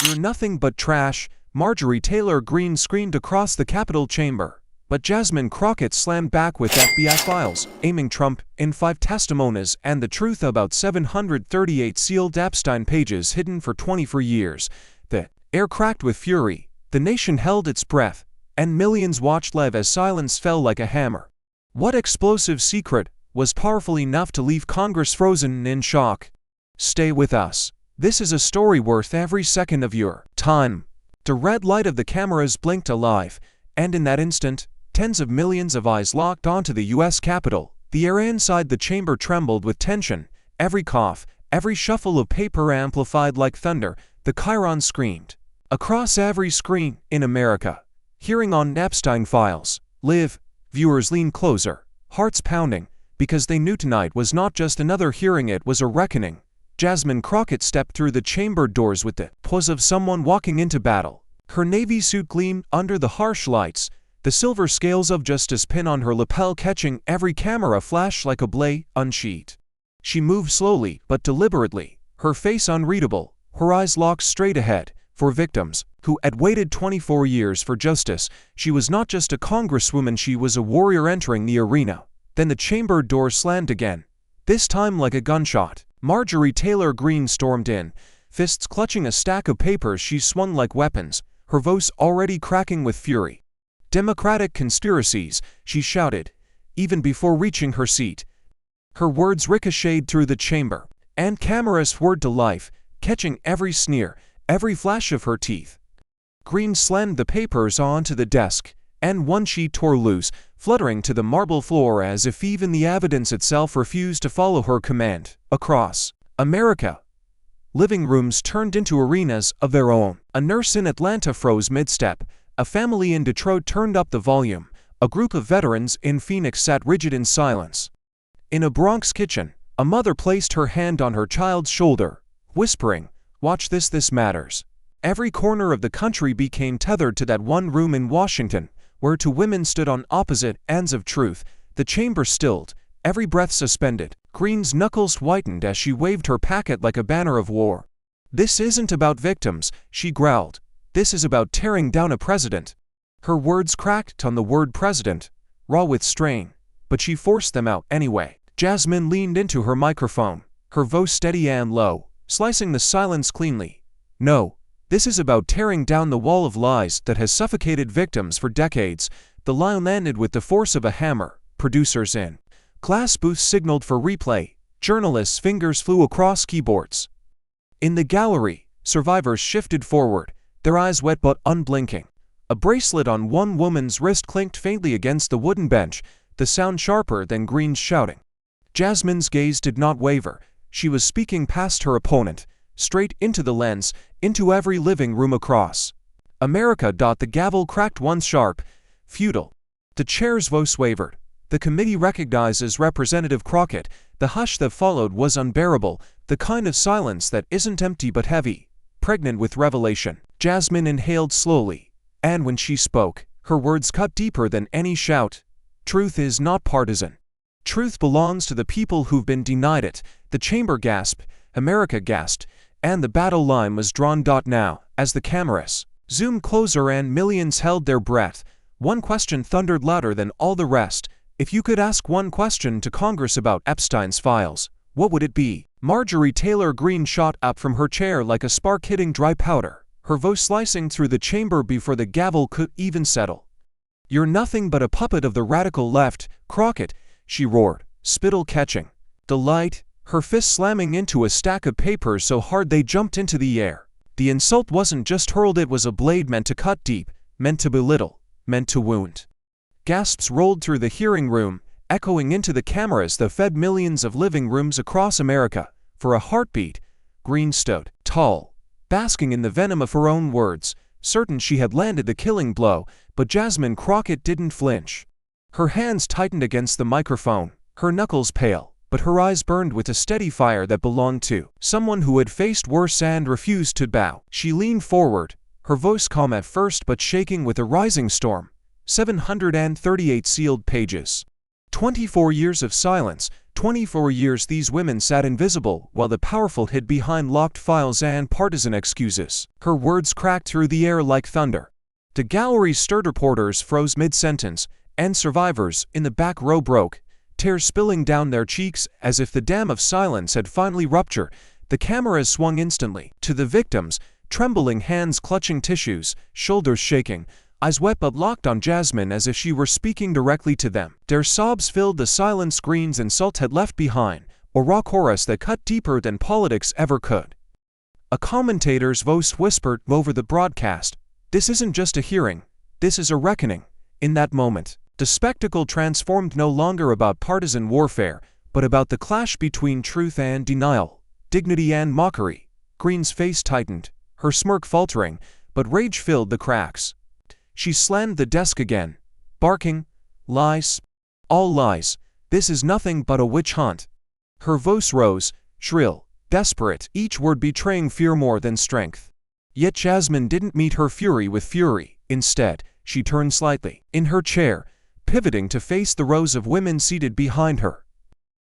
"You're nothing but trash," Marjorie Taylor Greene screamed across the Capitol chamber. But Jasmine Crockett slammed back with FBI files, aiming Trump in 5 testimonies and the truth about 738 sealed Epstein pages hidden for 24 years. The air cracked with fury, the nation held its breath, and millions watched live as silence fell like a hammer. What explosive secret was powerful enough to leave Congress frozen in shock? Stay with us. This is a story worth every second of your time. The red light of the cameras blinked alive, and in that instant, tens of millions of eyes locked onto the U.S. Capitol. The air inside the chamber trembled with tension. Every cough, every shuffle of paper amplified like thunder. The chyron screamed. Across every screen in America, hearing on Epstein files. Live. Viewers leaned closer, hearts pounding, because they knew tonight was not just another hearing, it was a reckoning. Jasmine Crockett stepped through the chamber doors with the pose of someone walking into battle. Her navy suit gleamed under the harsh lights, the silver scales of justice pin on her lapel catching every camera flash like a blade unsheathed. She moved slowly but deliberately, her face unreadable, her eyes locked straight ahead. For victims who had waited 24 years for justice, she was not just a congresswoman, she was a warrior entering the arena. Then the chamber door slammed again, this time like a gunshot. Marjorie Taylor Greene stormed in, fists clutching a stack of papers she swung like weapons, her voice already cracking with fury. "Democratic conspiracies," she shouted, even before reaching her seat. Her words ricocheted through the chamber, and cameras whirred to life, catching every sneer, every flash of her teeth. Greene slammed the papers onto the desk, and one sheet tore loose, fluttering to the marble floor as if even the evidence itself refused to follow her command. Across America, living rooms turned into arenas of their own. A nurse in Atlanta froze mid-step, a family in Detroit turned up the volume, a group of veterans in Phoenix sat rigid in silence. In a Bronx kitchen, a mother placed her hand on her child's shoulder, whispering, "Watch this, this matters." Every corner of the country became tethered to that one room in Washington, where 2 women stood on opposite ends of truth. The chamber stilled, every breath suspended. Greene's knuckles whitened as she waved her packet like a banner of war. "This isn't about victims," she growled. "This is about tearing down a president." Her words cracked on the word president, raw with strain, but she forced them out anyway. Jasmine leaned into her microphone, her voice steady and low, slicing the silence cleanly. "No, this is about tearing down the wall of lies that has suffocated victims for decades." The line landed with the force of a hammer. Producers in glass booths signaled for replay. Journalists' fingers flew across keyboards. In the gallery, survivors shifted forward, their eyes wet but unblinking. A bracelet on one woman's wrist clinked faintly against the wooden bench, the sound sharper than Greene's shouting. Jasmine's gaze did not waver. She was speaking past her opponent, straight into the lens, into every living room across America. The gavel cracked once sharp, futile. The chair's voice wavered. The committee recognizes Representative Crockett. The hush that followed was unbearable, the kind of silence that isn't empty but heavy, pregnant with revelation. Jasmine inhaled slowly, and when she spoke, her words cut deeper than any shout. "Truth is not partisan. Truth belongs to the people who've been denied it." The chamber gasped, America gasped, and the battle line was drawn. Now, as the cameras zoomed closer and millions held their breath, one question thundered louder than all the rest. If you could ask one question to Congress about Epstein's files, what would it be? Marjorie Taylor Greene shot up from her chair like a spark hitting dry powder, her voice slicing through the chamber before the gavel could even settle. "You're nothing but a puppet of the radical left, Crockett," she roared, spittle catching. Delight, her fist slamming into a stack of papers so hard they jumped into the air. The insult wasn't just hurled, it was a blade meant to cut deep, meant to belittle, meant to wound. Gasps rolled through the hearing room, echoing into the cameras that fed millions of living rooms across America. For a heartbeat, Greene stood tall, basking in the venom of her own words, certain she had landed the killing blow. But Jasmine Crockett didn't flinch. Her hands tightened against the microphone, her knuckles pale, but her eyes burned with a steady fire that belonged to someone who had faced worse and refused to bow. She leaned forward, her voice calm at first but shaking with a rising storm. 738 sealed pages. 24 years of silence, 24 years these women sat invisible while the powerful hid behind locked files and partisan excuses. Her words cracked through the air like thunder. The gallery stirred, reporters froze mid-sentence, and survivors in the back row broke, tears spilling down their cheeks as if the dam of silence had finally ruptured. The cameras swung instantly to the victims, trembling hands clutching tissues, shoulders shaking, eyes wet but locked on Jasmine as if she were speaking directly to them. Their sobs filled the silence Greene's insult had left behind, a raw chorus that cut deeper than politics ever could. A commentator's voice whispered over the broadcast, "This isn't just a hearing, this is a reckoning." In that moment, the spectacle transformed, no longer about partisan warfare, but about the clash between truth and denial, dignity and mockery. Greene's face tightened, her smirk faltering, but rage filled the cracks. She slammed the desk again, barking, "Lies. All lies. This is nothing but a witch hunt." Her voice rose, shrill, desperate, each word betraying fear more than strength. Yet Jasmine didn't meet her fury with fury. Instead, she turned slightly, in her chair, pivoting to face the rows of women seated behind her.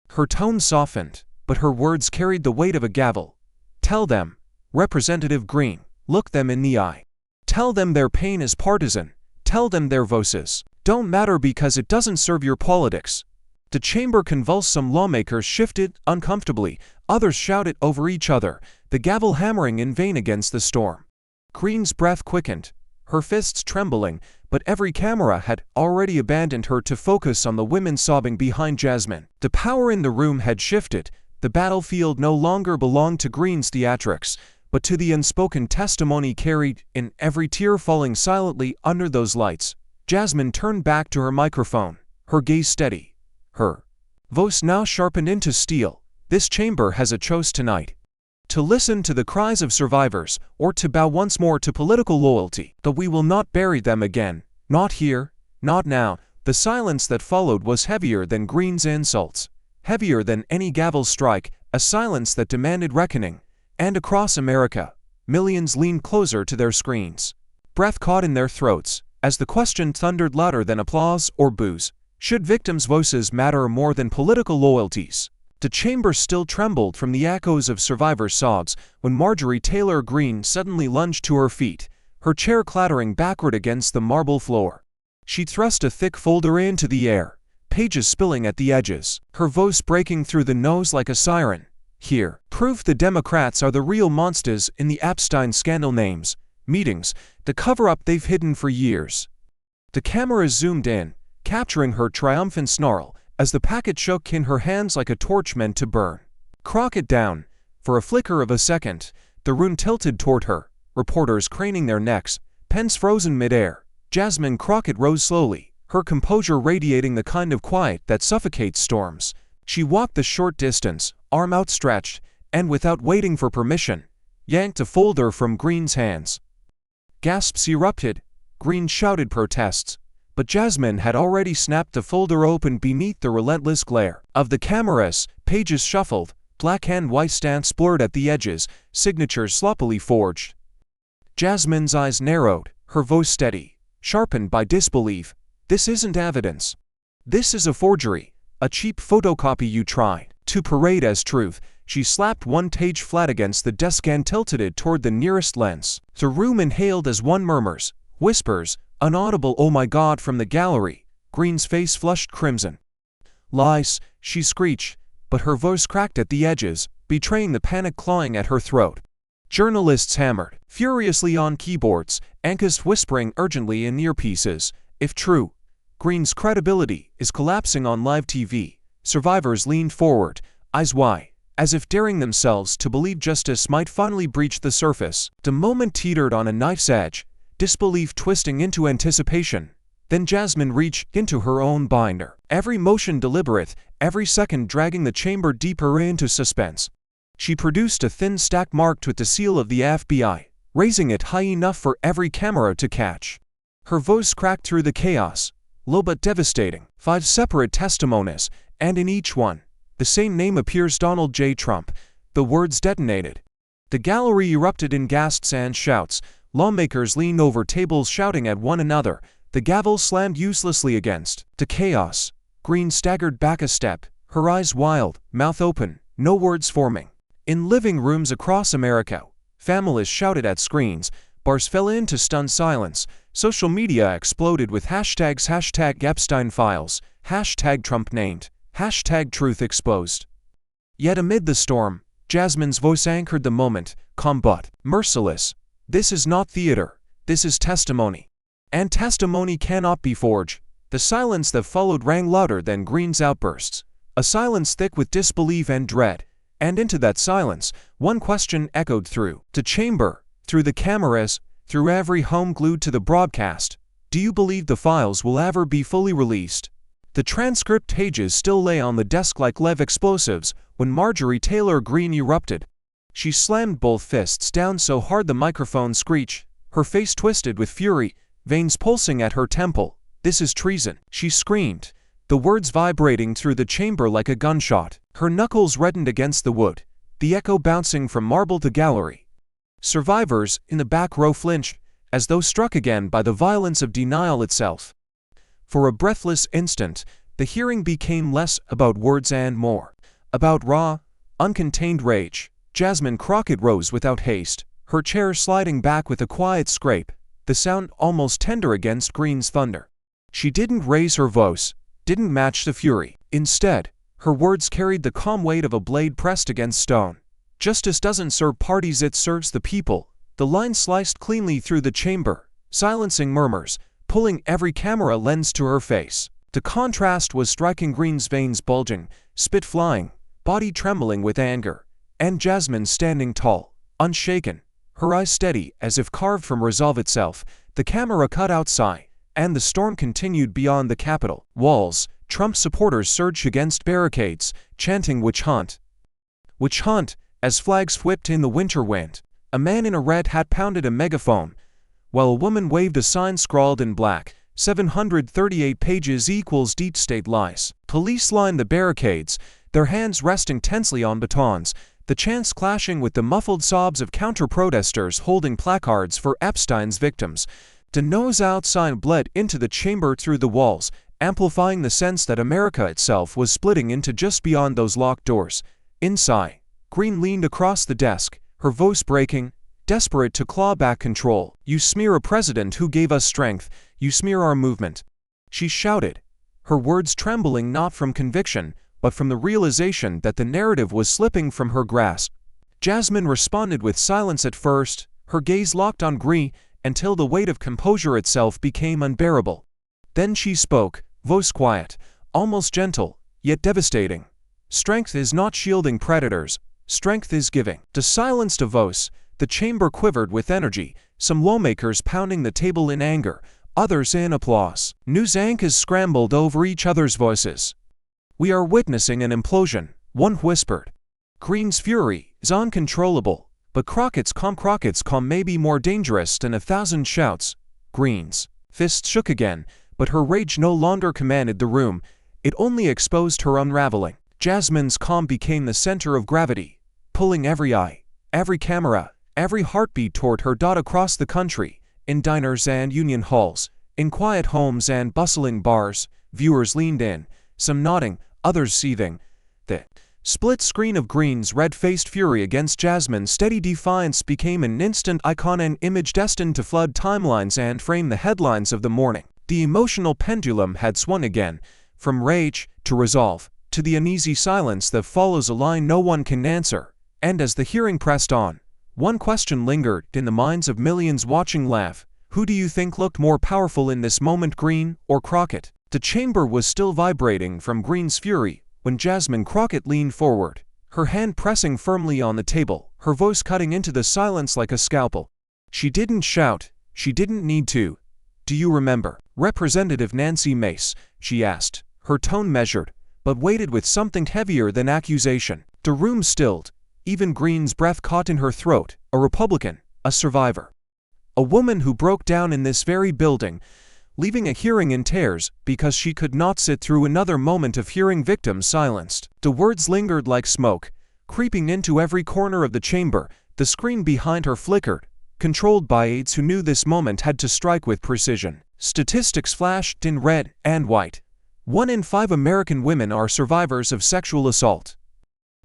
Her tone softened, but her words carried the weight of a gavel. "Tell them, Representative Greene, look them in the eye. Tell them their pain is partisan. Tell them their voices don't matter because it doesn't serve your politics." The chamber convulsed. Some lawmakers shifted uncomfortably, others shouted over each other, the gavel hammering in vain against the storm. Greene's breath quickened, her fists trembling, but every camera had already abandoned her to focus on the women sobbing behind Jasmine. The power in the room had shifted. The battlefield no longer belonged to Greene's theatrics, but to the unspoken testimony carried in every tear falling silently under those lights. Jasmine turned back to her microphone, her gaze steady, her voice now sharpened into steel. "This chamber has a choice tonight. To listen to the cries of survivors, or to bow once more to political loyalty. But we will not bury them again. Not here, not now." The silence that followed was heavier than Greene's insults, heavier than any gavel strike, a silence that demanded reckoning. And across America, millions leaned closer to their screens, breath caught in their throats, as the question thundered louder than applause or boos. Should victims' voices matter more than political loyalties? The chamber still trembled from the echoes of survivors' sobs when Marjorie Taylor Greene suddenly lunged to her feet, her chair clattering backward against the marble floor. She thrust a thick folder into the air, pages spilling at the edges, her voice breaking through the noise like a siren. "Here, proof the Democrats are the real monsters in the Epstein scandal. Names, meetings, the cover-up they've hidden for years." The cameras zoomed in, capturing her triumphant snarl, as the packet shook in her hands like a torch meant to burn. Crockett down. For a flicker of a second, the room tilted toward her, reporters craning their necks, pens frozen mid-air. Jasmine Crockett rose slowly, her composure radiating the kind of quiet that suffocates storms. She walked the short distance, arm outstretched, and without waiting for permission, yanked a folder from Greene's hands. Gasps erupted. Greene shouted protests, but Jasmine had already snapped the folder open beneath the relentless glare of the cameras. Pages shuffled, black and white stamps blurred at the edges, signatures sloppily forged. Jasmine's eyes narrowed, her voice steady, sharpened by disbelief. "This isn't evidence. This is a forgery, a cheap photocopy you tried to parade as truth." She slapped one page flat against the desk and tilted it toward the nearest lens. The room inhaled as one murmurs, whispers, unaudible "Oh my God" from the gallery. Greene's face flushed crimson. "Lies," she screeched, but her voice cracked at the edges, betraying the panic clawing at her throat. Journalists hammered furiously on keyboards, anchors whispering urgently in earpieces. If true, Greene's credibility is collapsing on live TV. Survivors leaned forward, eyes wide, as if daring themselves to believe justice might finally breach the surface. The moment teetered on a knife's edge, disbelief twisting into anticipation. Then Jasmine reached into her own binder, every motion deliberate, every second dragging the chamber deeper into suspense. She produced a thin stack marked with the seal of the FBI, raising it high enough for every camera to catch. Her voice cracked through the chaos, low but devastating. 5 separate testimonies, and in each one, the same name appears: Donald J. Trump. The words detonated. The gallery erupted in gasps and shouts. Lawmakers leaned over tables shouting at one another. The gavel slammed uselessly against the chaos. Greene staggered back a step, her eyes wild, mouth open, no words forming. In living rooms across America, families shouted at screens, bars fell into stunned silence, social media exploded with hashtags #Epstein Files, #Trump named, #Truth exposed. Yet amid the storm, Jasmine's voice anchored the moment, calm but merciless. This is not theater, this is testimony. And testimony cannot be forged. The silence that followed rang louder than Greene's outbursts, a silence thick with disbelief and dread. And into that silence, one question echoed through the chamber, through the cameras, through every home glued to the broadcast. Do you believe the files will ever be fully released? The transcript pages still lay on the desk like live explosives when Marjorie Taylor Greene erupted. She slammed both fists down so hard the microphone screeched, her face twisted with fury, veins pulsing at her temple. "This is treason," she screamed, the words vibrating through the chamber like a gunshot. Her knuckles reddened against the wood, the echo bouncing from marble to gallery. Survivors in the back row flinched, as though struck again by the violence of denial itself. For a breathless instant, the hearing became less about words and more about raw, uncontained rage. Jasmine Crockett rose without haste, her chair sliding back with a quiet scrape, the sound almost tender against Greene's thunder. She didn't raise her voice, didn't match the fury. Instead, her words carried the calm weight of a blade pressed against stone. Justice doesn't serve parties, it serves the people. The line sliced cleanly through the chamber, silencing murmurs, pulling every camera lens to her face. The contrast was striking. Greene's veins bulging, spit flying, body trembling with anger, and Jasmine standing tall, unshaken, her eyes steady as if carved from resolve itself. The camera cut out sigh, and the storm continued beyond the Capitol walls. Trump supporters surged against barricades, chanting "Witch hunt! Witch hunt!" as flags whipped in the winter wind. A man in a red hat pounded a megaphone, while a woman waved a sign scrawled in black, 738 pages equals deep state lies. Police lined the barricades, their hands resting tensely on batons, the chants clashing with the muffled sobs of counter-protesters holding placards for Epstein's victims. The noise outside bled into the chamber through the walls, amplifying the sense that America itself was splitting into just beyond those locked doors. Inside, Greene leaned across the desk, her voice breaking, desperate to claw back control. "You smear a president who gave us strength, you smear our movement," she shouted, her words trembling not from conviction, but from the realization that the narrative was slipping from her grasp. Jasmine responded with silence at first, her gaze locked on Greene, until the weight of composure itself became unbearable. Then she spoke, voice quiet, almost gentle, yet devastating. "Strength is not shielding predators, strength is giving." To silence the voice, the chamber quivered with energy, some lawmakers pounding the table in anger, others in applause. News anchors scrambled over each other's voices. "We are witnessing an implosion," one whispered. "Greene's fury is uncontrollable, but Crockett's calm may be more dangerous than 1,000 shouts." Greene's fist shook again, but her rage no longer commanded the room, it only exposed her unraveling. Jasmine's calm became the center of gravity, pulling every eye, every camera, every heartbeat toward her. Across the country, in diners and union halls, in quiet homes and bustling bars, viewers leaned in, some nodding, others seething. The split screen of Greene's red-faced fury against Jasmine's steady defiance became an instant icon, an image destined to flood timelines and frame the headlines of the morning. The emotional pendulum had swung again, from rage to resolve, to the uneasy silence that follows a line no one can answer. And as the hearing pressed on, one question lingered in the minds of millions watching. Laugh. Who do you think looked more powerful in this moment, Greene or Crockett? The chamber was still vibrating from Greene's fury when Jasmine Crockett leaned forward, her hand pressing firmly on the table, her voice cutting into the silence like a scalpel. She didn't shout, she didn't need to. "Do you remember Representative Nancy Mace?" she asked, her tone measured, but weighted with something heavier than accusation. The room stilled, even Greene's breath caught in her throat. A Republican, a survivor. A woman who broke down in this very building, leaving a hearing in tears because she could not sit through another moment of hearing victims silenced. The words lingered like smoke, creeping into every corner of the chamber. The screen behind her flickered, controlled by aides who knew this moment had to strike with precision. Statistics flashed in red and white. 1 in 5 American women are survivors of sexual assault.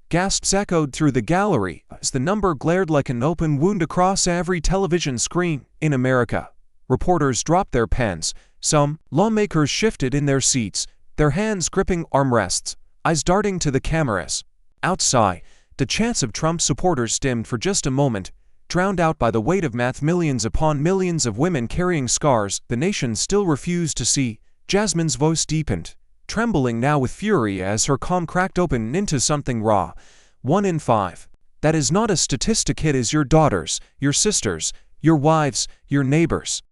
Gasps echoed through the gallery as the number glared like an open wound across every television screen in America. Reporters dropped their pens. Some lawmakers shifted in their seats, their hands gripping armrests, eyes darting to the cameras. Outside, the chants of Trump supporters dimmed for just a moment, drowned out by the weight of math. Millions upon millions of women carrying scars the nation still refused to see. Jasmine's voice deepened, trembling now with fury as her calm cracked open into something raw. 1 in 5. That is not a statistic. It is your daughters, your sisters, your wives, your neighbors.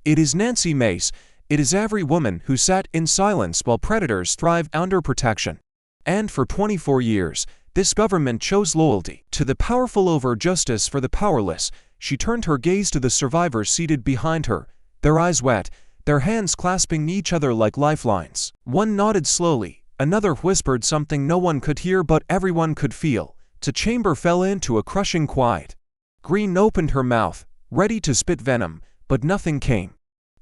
It is Nancy Mace. It is every woman who sat in silence while predators thrived under protection. And for 24 years, this government chose loyalty to the powerful over justice for the powerless. She turned her gaze to the survivors seated behind her, their eyes wet, their hands clasping each other like lifelines. One nodded slowly, another whispered something no one could hear but everyone could feel. The chamber fell into a crushing quiet. Greene opened her mouth, ready to spit venom, but nothing came.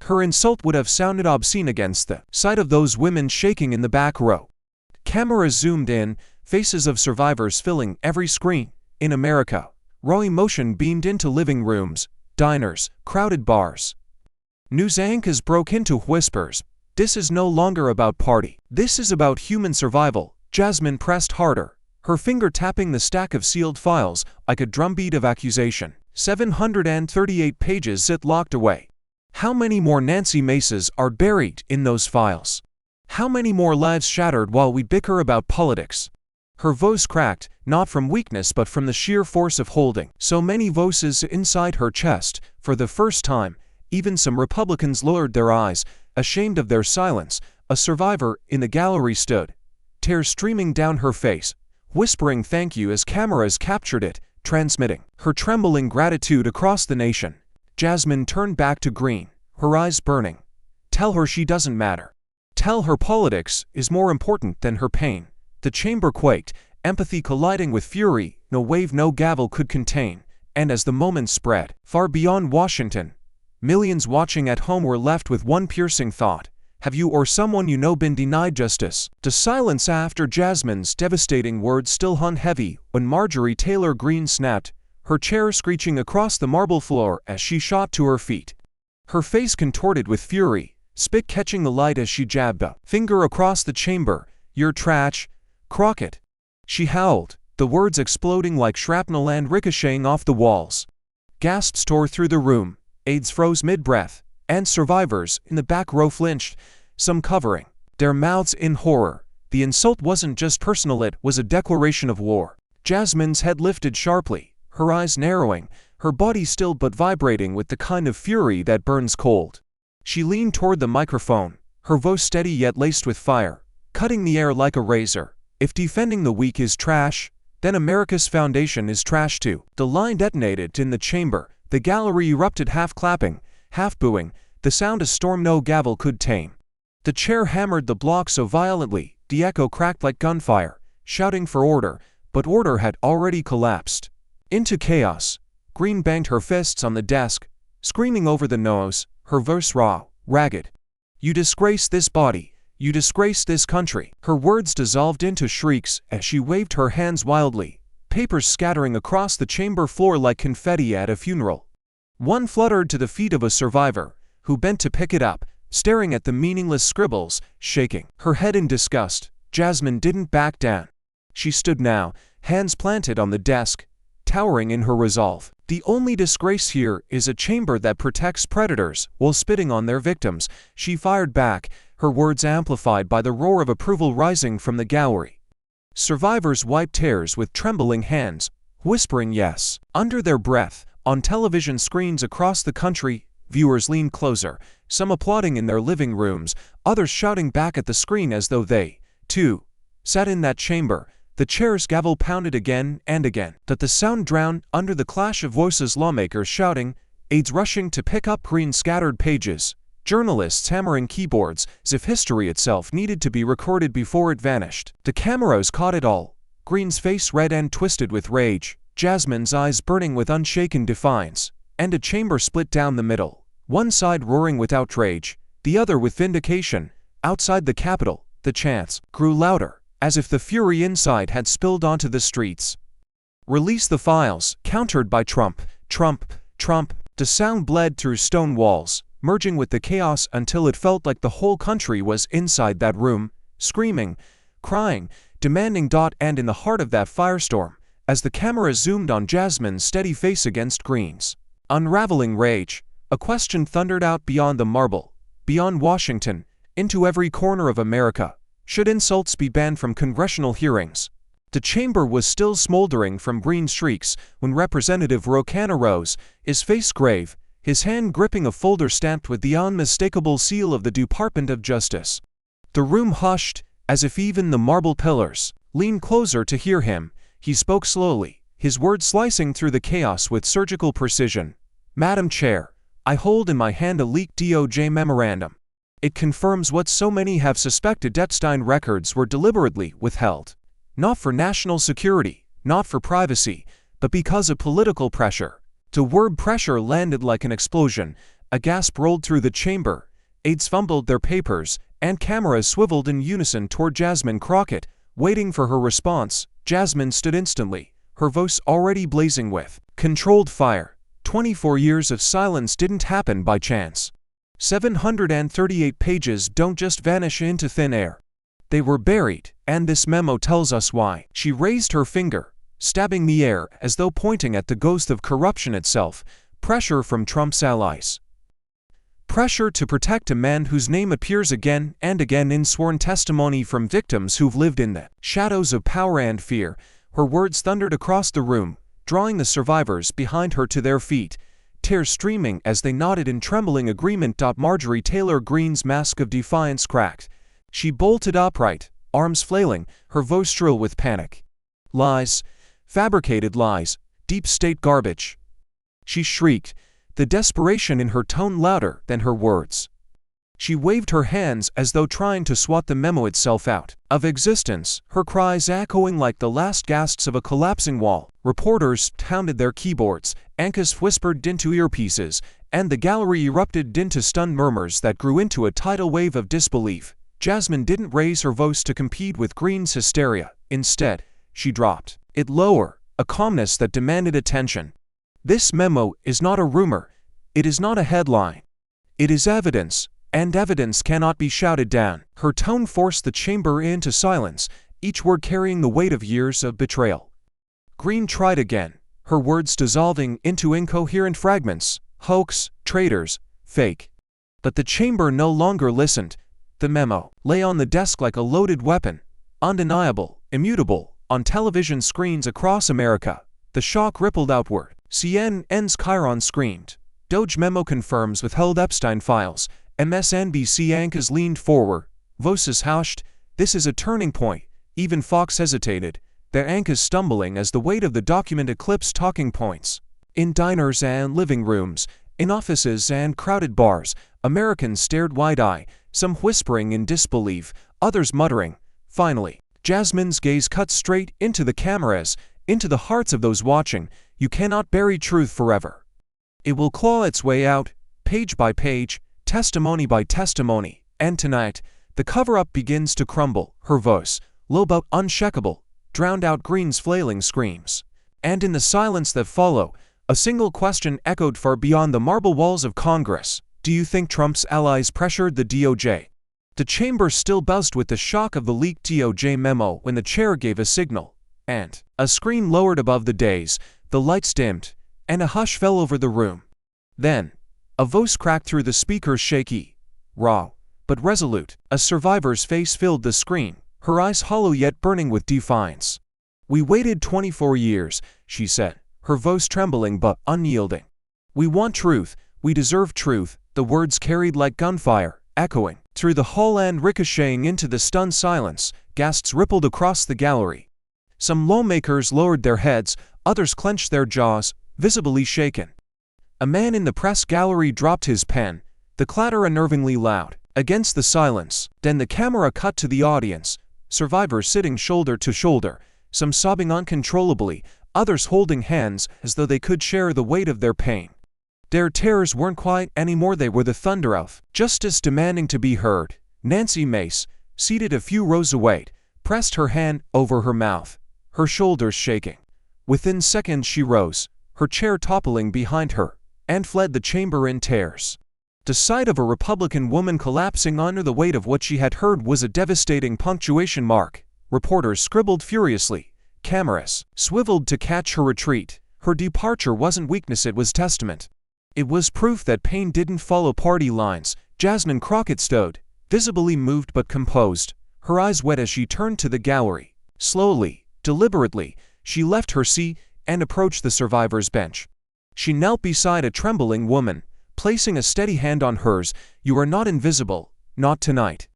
Her insult would have sounded obscene against the sight of those women shaking in the back row. Cameras zoomed in, faces of survivors filling every screen. In America, raw emotion beamed into living rooms, diners, crowded bars. News anchors broke into whispers. This is no longer about party. This is about human survival. Jasmine pressed harder, her finger tapping the stack of sealed files like a drumbeat of accusation. 738 pages sit locked away. How many more Nancy Maces are buried in those files? How many more lives shattered while we bicker about politics? Her voice cracked, not from weakness but from the sheer force of holding so many voices inside her chest. For the first time, even some Republicans lowered their eyes, ashamed of their silence. A survivor in the gallery stood, tears streaming down her face, whispering thank you as cameras captured it, transmitting her trembling gratitude across the nation. Jasmine turned back to Greene, her eyes burning. Tell her she doesn't matter. Tell her politics is more important than her pain. The chamber quaked, empathy colliding with fury no wave no gavel could contain. And as the moment spread far beyond Washington, millions watching at home were left with one piercing thought. Have you or someone you know been denied justice? The silence after Jasmine's devastating words still hung heavy when Marjorie Taylor Greene snapped, her chair screeching across the marble floor as she shot to her feet. Her face contorted with fury, spit catching the light as she jabbed a finger across the chamber. You're trash, Crockett. She howled, the words exploding like shrapnel and ricocheting off the walls. Gasps tore through the room. Aides froze mid-breath, and survivors in the back row flinched, some covering their mouths in horror. The insult wasn't just personal, it was a declaration of war. Jasmine's head lifted sharply, her eyes narrowing, her body still but vibrating with the kind of fury that burns cold. She leaned toward the microphone, her voice steady yet laced with fire, cutting the air like a razor. If defending the weak is trash, then America's foundation is trash too. The line detonated in the chamber. The gallery erupted, half clapping, half booing, the sound a storm no gavel could tame. The chair hammered the block so violently, the echo cracked like gunfire, shouting for order, but order had already collapsed into chaos. Greene banged her fists on the desk, screaming over the nose, her voice raw, ragged. You disgrace this body. You disgrace this country. Her words dissolved into shrieks as she waved her hands wildly, papers scattering across the chamber floor like confetti at a funeral. One fluttered to the feet of a survivor, who bent to pick it up, staring at the meaningless scribbles, shaking her head in disgust. Jasmine didn't back down. She stood now, hands planted on the desk, towering in her resolve. The only disgrace here is a chamber that protects predators while spitting on their victims. She fired back, her words amplified by the roar of approval rising from the gallery. Survivors wiped tears with trembling hands, whispering yes under their breath. On television screens across the country, viewers leaned closer, some applauding in their living rooms, others shouting back at the screen as though they, too, sat in that chamber. The chair's gavel pounded again and again, but the sound drowned under the clash of voices, lawmakers shouting, aides rushing to pick up green scattered pages, journalists hammering keyboards as if history itself needed to be recorded before it vanished. The cameras caught it all, Greene's face red and twisted with rage, Jasmine's eyes burning with unshaken defiance, and a chamber split down the middle, one side roaring with outrage, the other with vindication. Outside the Capitol, the chants grew louder, as if the fury inside had spilled onto the streets. "Release the files," countered by Trump. Trump, Trump. The sound bled through stone walls, merging with the chaos until it felt like the whole country was inside that room, screaming, crying, demanding. And in the heart of that firestorm, as the camera zoomed on Jasmine's steady face against Greene's unraveling rage, a question thundered out beyond the marble, beyond Washington, into every corner of America. Should insults be banned from congressional hearings? The chamber was still smoldering from Greene's shrieks when Representative Rokan arose, his face grave, his hand gripping a folder stamped with the unmistakable seal of the Department of Justice. The room hushed, as if even the marble pillars leaned closer to hear him. He spoke slowly, his words slicing through the chaos with surgical precision. "Madam Chair, I hold in my hand a leaked DOJ memorandum. It confirms what so many have suspected: Epstein records were deliberately withheld. Not for national security, not for privacy, but because of political pressure." The word pressure landed like an explosion. A gasp rolled through the chamber. Aides fumbled their papers, and cameras swiveled in unison toward Jasmine Crockett, waiting for her response. Jasmine stood instantly, her voice already blazing with controlled fire. 24 years of silence didn't happen by chance. 738 pages don't just vanish into thin air. They were buried, and this memo tells us why. She raised her finger, stabbing the air as though pointing at the ghost of corruption itself. Pressure from Trump's allies. Pressure to protect a man whose name appears again and again in sworn testimony from victims who've lived in the shadows of power and fear. Her words thundered across the room, drawing the survivors behind her to their feet, tears streaming as they nodded in trembling agreement. Marjorie Taylor Greene's mask of defiance cracked. She bolted upright, arms flailing, her voice shrill with panic. "Lies, fabricated lies, deep state garbage." She shrieked, the desperation in her tone louder than her words. She waved her hands as though trying to swat the memo itself out of existence, her cries echoing like the last gasps of a collapsing wall. Reporters pounded their keyboards, anchors whispered into earpieces, and the gallery erupted into stunned murmurs that grew into a tidal wave of disbelief. Jasmine didn't raise her voice to compete with Greene's hysteria. Instead, she dropped it lower, a calmness that demanded attention. "This memo is not a rumor. It is not a headline. It is evidence, and evidence cannot be shouted down." Her tone forced the chamber into silence, each word carrying the weight of years of betrayal. Greene tried again, her words dissolving into incoherent fragments: hoax, traitors, fake. But the chamber no longer listened. The memo lay on the desk like a loaded weapon, undeniable, immutable, on television screens across America. The shock rippled outward. CNN's Chiron screamed, "Doge memo confirms withheld Epstein files." MSNBC anchors leaned forward, voices hushed. "This is a turning point." Even Fox hesitated, their anchors stumbling as the weight of the document eclipsed talking points. In diners and living rooms, in offices and crowded bars, Americans stared wide-eyed, some whispering in disbelief, others muttering. Finally, Jasmine's gaze cut straight into the cameras, into the hearts of those watching. "You cannot bury truth forever. It will claw its way out, page by page, testimony by testimony. And tonight, the cover-up begins to crumble." Her voice, low but unshakable, drowned out Greene's flailing screams. And in the silence that followed, a single question echoed far beyond the marble walls of Congress. "Do you think Trump's allies pressured the DOJ?" The chamber still buzzed with the shock of the leaked DOJ memo when the chair gave a signal, and a screen lowered above the dais, the lights dimmed, and a hush fell over the room. Then, a voice cracked through the speaker's shaky, raw, but resolute. A survivor's face filled the screen, her eyes hollow yet burning with defiance. "We waited 24 years, she said, her voice trembling but unyielding. "We want truth, we deserve truth." The words carried like gunfire, echoing through the hall and ricocheting into the stunned silence. Gasps rippled across the gallery. Some lawmakers lowered their heads, others clenched their jaws, visibly shaken. A man in the press gallery dropped his pen, the clatter unnervingly loud, against the silence. Then the camera cut to the audience, survivors sitting shoulder to shoulder, some sobbing uncontrollably, others holding hands as though they could share the weight of their pain. Their terrors weren't quiet anymore, they were the thunder of justice demanding to be heard. Nancy Mace, seated a few rows away, pressed her hand over her mouth, her shoulders shaking. Within seconds she rose, her chair toppling behind her, and fled the chamber in tears. The sight of a Republican woman collapsing under the weight of what she had heard was a devastating punctuation mark. Reporters scribbled furiously. Cameras swiveled to catch her retreat. Her departure wasn't weakness, it was testament. It was proof that pain didn't follow party lines. Jasmine Crockett stood, visibly moved but composed, her eyes wet as she turned to the gallery. Slowly, deliberately, she left her seat and approached the survivor's bench. She knelt beside a trembling woman, placing a steady hand on hers. "You are not invisible, not tonight.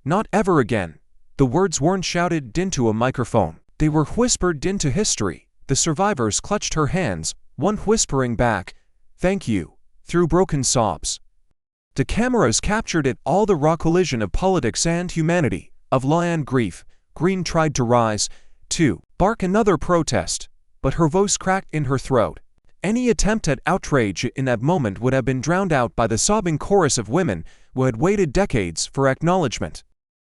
Not ever again." The words weren't shouted into a microphone. They were whispered into history. The survivors clutched her hands, one whispering back, "Thank you," through broken sobs. The cameras captured it all, the raw collision of politics and humanity, of law and grief. Greene tried to rise, to bark another protest, but her voice cracked in her throat. Any attempt at outrage in that moment would have been drowned out by the sobbing chorus of women who had waited decades for acknowledgement.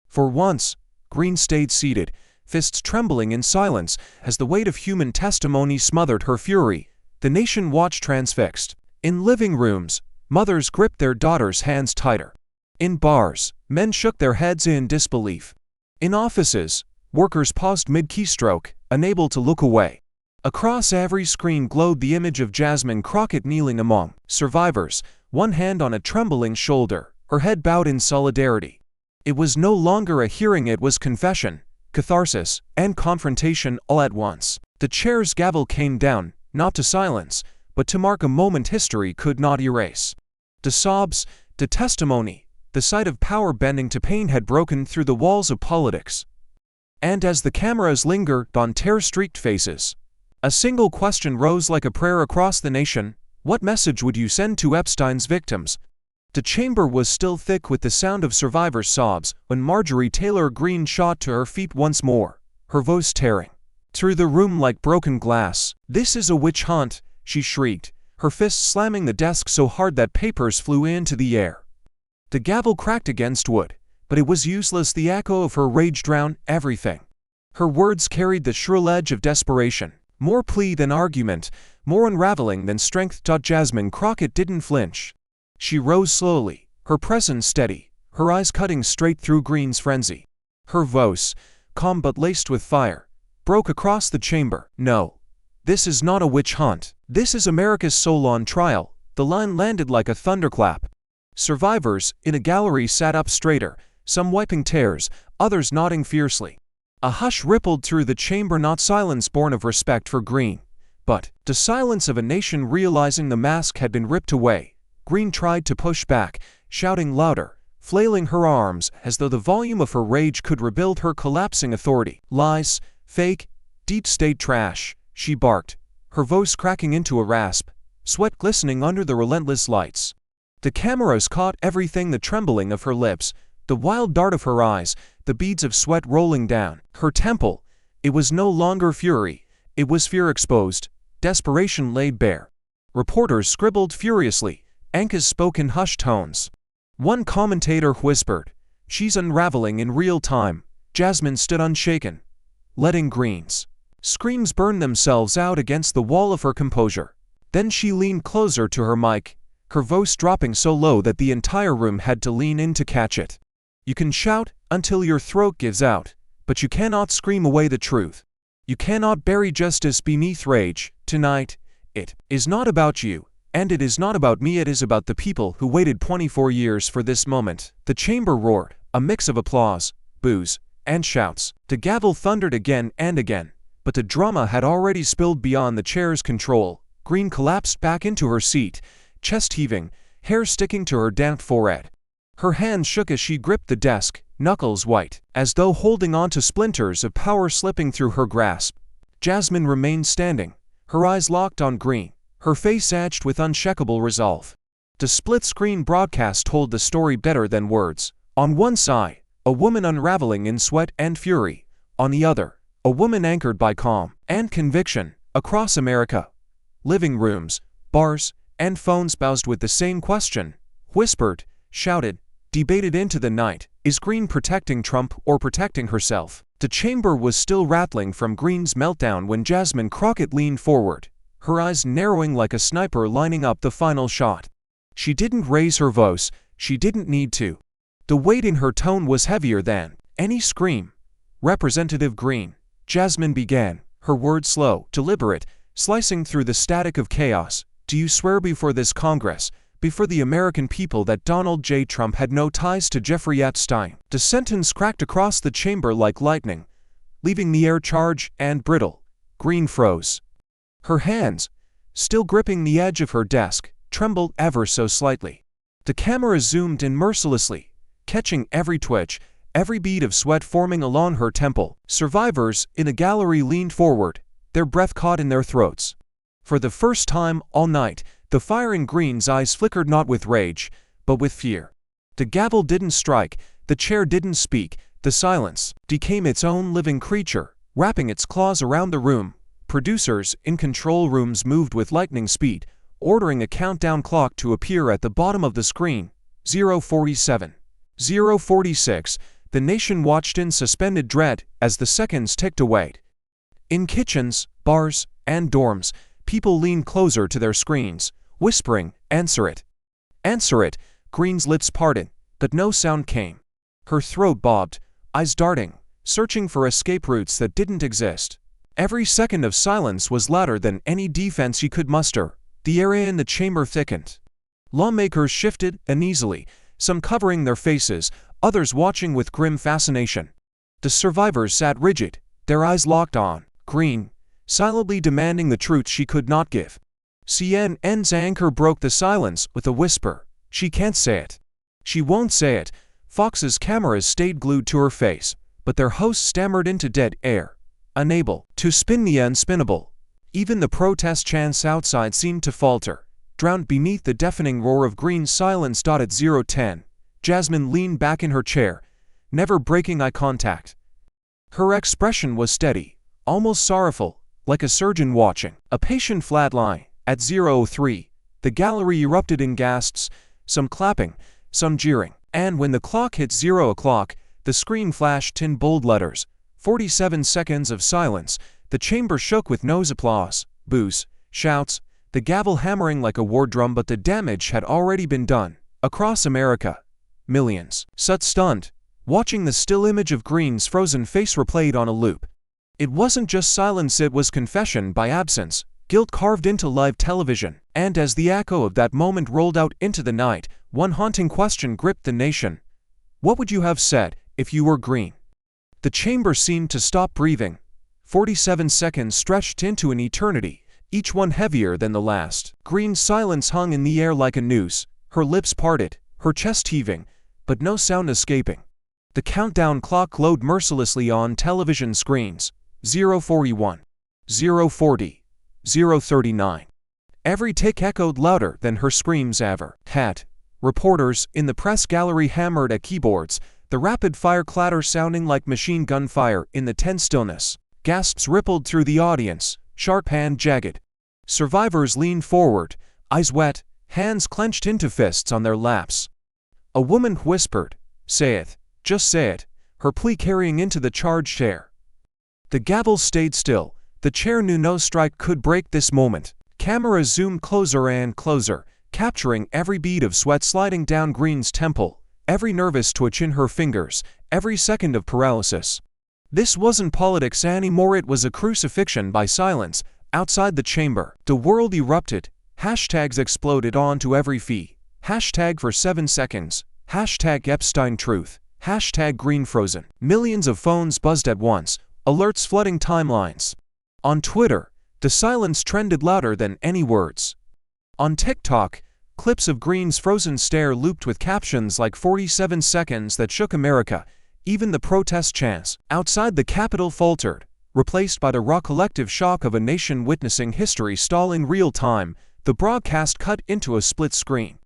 For once, Greene stayed seated, fists trembling in silence as the weight of human testimony smothered her fury. The nation watched transfixed. In living rooms, mothers gripped their daughters' hands tighter. In bars, men shook their heads in disbelief. In offices, workers paused mid-keystroke, unable to look away. Across every screen glowed the image of Jasmine Crockett kneeling among survivors, one hand on a trembling shoulder, her head bowed in solidarity. It was no longer a hearing, it was confession, catharsis, and confrontation all at once. The chair's gavel came down, not to silence, but to mark a moment history could not erase. The sobs, the testimony, the sight of power bending to pain had broken through the walls of politics. And as the cameras lingered on tear-streaked faces, a single question rose like a prayer across the nation: what message would you send to Epstein's victims? The chamber was still thick with the sound of survivors' sobs when Marjorie Taylor Greene shot to her feet once more, her voice tearing through the room like broken glass. "This is a witch hunt," she shrieked, her fists slamming the desk so hard that papers flew into the air. The gavel cracked against wood, but it was useless. The echo of her rage drowned everything. Her words carried the shrill edge of desperation, more plea than argument, more unraveling than strength. Jasmine Crockett didn't flinch. She rose slowly, her presence steady, her eyes cutting straight through Greene's frenzy. Her voice, calm but laced with fire, broke across the chamber. "No, this is not a witch hunt. This is America's soul on trial." The line landed like a thunderclap. Survivors in a gallery sat up straighter, some wiping tears, others nodding fiercely. A hush rippled through the chamber, not silence born of respect for Greene, but the silence of a nation realizing the mask had been ripped away. Greene tried to push back, shouting louder, flailing her arms as though the volume of her rage could rebuild her collapsing authority. "Lies, fake, deep state trash," she barked, her voice cracking into a rasp, sweat glistening under the relentless lights. The cameras caught everything: the trembling of her lips, the wild dart of her eyes, the beads of sweat rolling down her temple. It was no longer fury, it was fear exposed, desperation laid bare. Reporters scribbled furiously, anchors spoke in hushed tones. One commentator whispered, "She's unraveling in real time." Jasmine stood unshaken, letting Greene's screams burn themselves out against the wall of her composure. Then she leaned closer to her mic, her voice dropping so low that the entire room had to lean in to catch it. "You can shout until your throat gives out, but you cannot scream away the truth. You cannot bury justice beneath rage. Tonight, it is not about you, and it is not about me. It is about the people who waited 24 years for this moment." The chamber roared, a mix of applause, boos, and shouts. The gavel thundered again and again, but the drama had already spilled beyond the chair's control. Greene collapsed back into her seat, chest heaving, hair sticking to her damp forehead. Her hands shook as she gripped the desk, knuckles white, as though holding on to splinters of power slipping through her grasp. Jasmine remained standing, her eyes locked on Greene, her face etched with unshakable resolve. The split-screen broadcast told the story better than words. On one side, a woman unraveling in sweat and fury. On the other, a woman anchored by calm and conviction. Across America, living rooms, bars, and phones buzzed with the same question, whispered, shouted, debated into the night. Is Greene protecting Trump or protecting herself? The chamber was still rattling from Greene's meltdown when Jasmine Crockett leaned forward, her eyes narrowing like a sniper lining up the final shot. She didn't raise her voice, she didn't need to. The weight in her tone was heavier than any scream. "Representative Greene," Jasmine began, her words slow, deliberate, slicing through the static of chaos. "Do you swear before this Congress, before the American people, that Donald J. Trump had no ties to Jeffrey Epstein?" The sentence cracked across the chamber like lightning, leaving the air charged and brittle. Greene froze. Her hands, still gripping the edge of her desk, trembled ever so slightly. The camera zoomed in mercilessly, catching every twitch, every bead of sweat forming along her temple. Survivors in the gallery leaned forward, their breath caught in their throats. For the first time all night, the fire in Greene's eyes flickered not with rage, but with fear. The gavel didn't strike, the chair didn't speak, the silence became its own living creature, wrapping its claws around the room. Producers in control rooms moved with lightning speed, ordering a countdown clock to appear at the bottom of the screen. 0:47. 0:46. The nation watched in suspended dread as the seconds ticked away. In kitchens, bars, and dorms, people leaned closer to their screens, whispering, "Answer it. Answer it." Greene's lips parted, but no sound came. Her throat bobbed, eyes darting, searching for escape routes that didn't exist. Every second of silence was louder than any defense he could muster. The area in the chamber thickened. Lawmakers shifted uneasily, some covering their faces, others watching with grim fascination. The survivors sat rigid, their eyes locked on Greene, silently demanding the truth she could not give. CNN's anchor broke the silence with a whisper. "She can't say it. She won't say it." Fox's cameras stayed glued to her face, but their host stammered into dead air, unable to spin the unspinnable. Even the protest chants outside seemed to falter, drowned beneath the deafening roar of Greene's silence. At 0:10, Jasmine leaned back in her chair, never breaking eye contact. Her expression was steady, almost sorrowful, like a surgeon watching a patient flatline. At 0:03, the gallery erupted in gasps, some clapping, some jeering, and when the clock hit 0 o'clock, the screen flashed in bold letters. 47 seconds of silence. The chamber shook with no applause, boos, shouts, the gavel hammering like a war drum, but the damage had already been done. Across America, millions sat stunned, watching the still image of Greene's frozen face replayed on a loop. It wasn't just silence, it was confession by absence, guilt carved into live television. And as the echo of that moment rolled out into the night, one haunting question gripped the nation. What would you have said if you were Greene? The chamber seemed to stop breathing. 47 seconds stretched into an eternity, each one heavier than the last. Greene's silence hung in the air like a noose, her lips parted, her chest heaving, but no sound escaping. The countdown clock glowed mercilessly on television screens. 0:41, 0:40, 0:39. Every tick echoed louder than her screams ever had. Reporters in the press gallery hammered at keyboards, the rapid-fire clatter sounding like machine gun fire in the tense stillness. Gasps rippled through the audience, sharp and jagged. Survivors leaned forward, eyes wet, hands clenched into fists on their laps. A woman whispered, "Say it, just say it," her plea carrying into the charged chair. The gavel stayed still. The chair knew no strike could break this moment. Cameras zoomed closer and closer, capturing every bead of sweat sliding down Greene's temple, every nervous twitch in her fingers, every second of paralysis. This wasn't politics anymore, it was a crucifixion by silence. Outside the chamber, the world erupted. Hashtags exploded onto every feed. Hashtag for 7 seconds. Hashtag Epstein truth. Hashtag Greene frozen. Millions of phones buzzed at once, alerts flooding timelines. On Twitter, the silence trended louder than any words. On TikTok, clips of Greene's frozen stare looped with captions like 47 seconds that shook America. Even the protest chants outside the Capitol faltered, replaced by the raw collective shock of a nation witnessing history stall in real time. The broadcast cut into a split screen.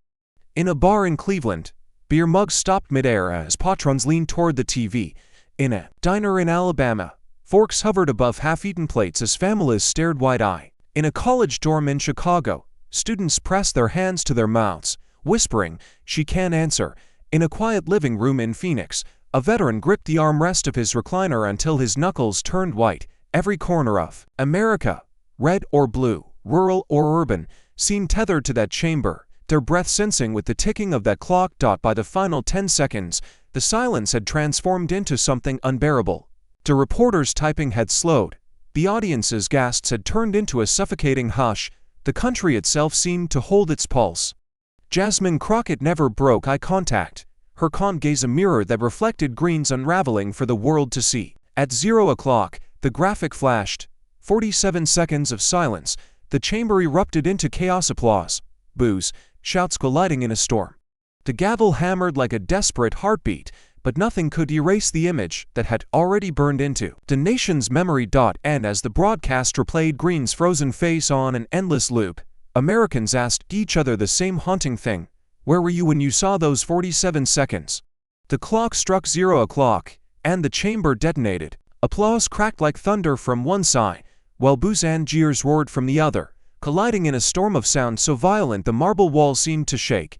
In a bar in Cleveland, beer mugs stopped midair as patrons leaned toward the TV. In a diner in Alabama, forks hovered above half-eaten plates as families stared wide-eyed. In a college dorm in Chicago, students pressed their hands to their mouths, whispering, "She can't answer," In a quiet living room in Phoenix, a veteran gripped the armrest of his recliner until his knuckles turned white. Every corner of America, red or blue, rural or urban, seemed tethered to that chamber, their breath sensing with the ticking of that clock. By the final 10 seconds, the silence had transformed into something unbearable. The reporters' typing had slowed. The audience's gasps had turned into a suffocating hush. The country itself seemed to hold its pulse. Jasmine Crockett never broke eye contact, her calm gaze a mirror that reflected Greene's unraveling for the world to see. At 0 o'clock, the graphic flashed. 47 seconds of silence. The chamber erupted into chaos. Applause, boos, shouts colliding in a storm. The gavel hammered like a desperate heartbeat, but nothing could erase the image that had already burned into the nation's memory. And as the broadcast replayed Greene's frozen face on an endless loop, Americans asked each other the same haunting thing: where were you when you saw those 47 seconds? The clock struck 0 o'clock, and the chamber detonated. Applause cracked like thunder from one side, while boos and jeers roared from the other, colliding in a storm of sound so violent the marble walls seemed to shake.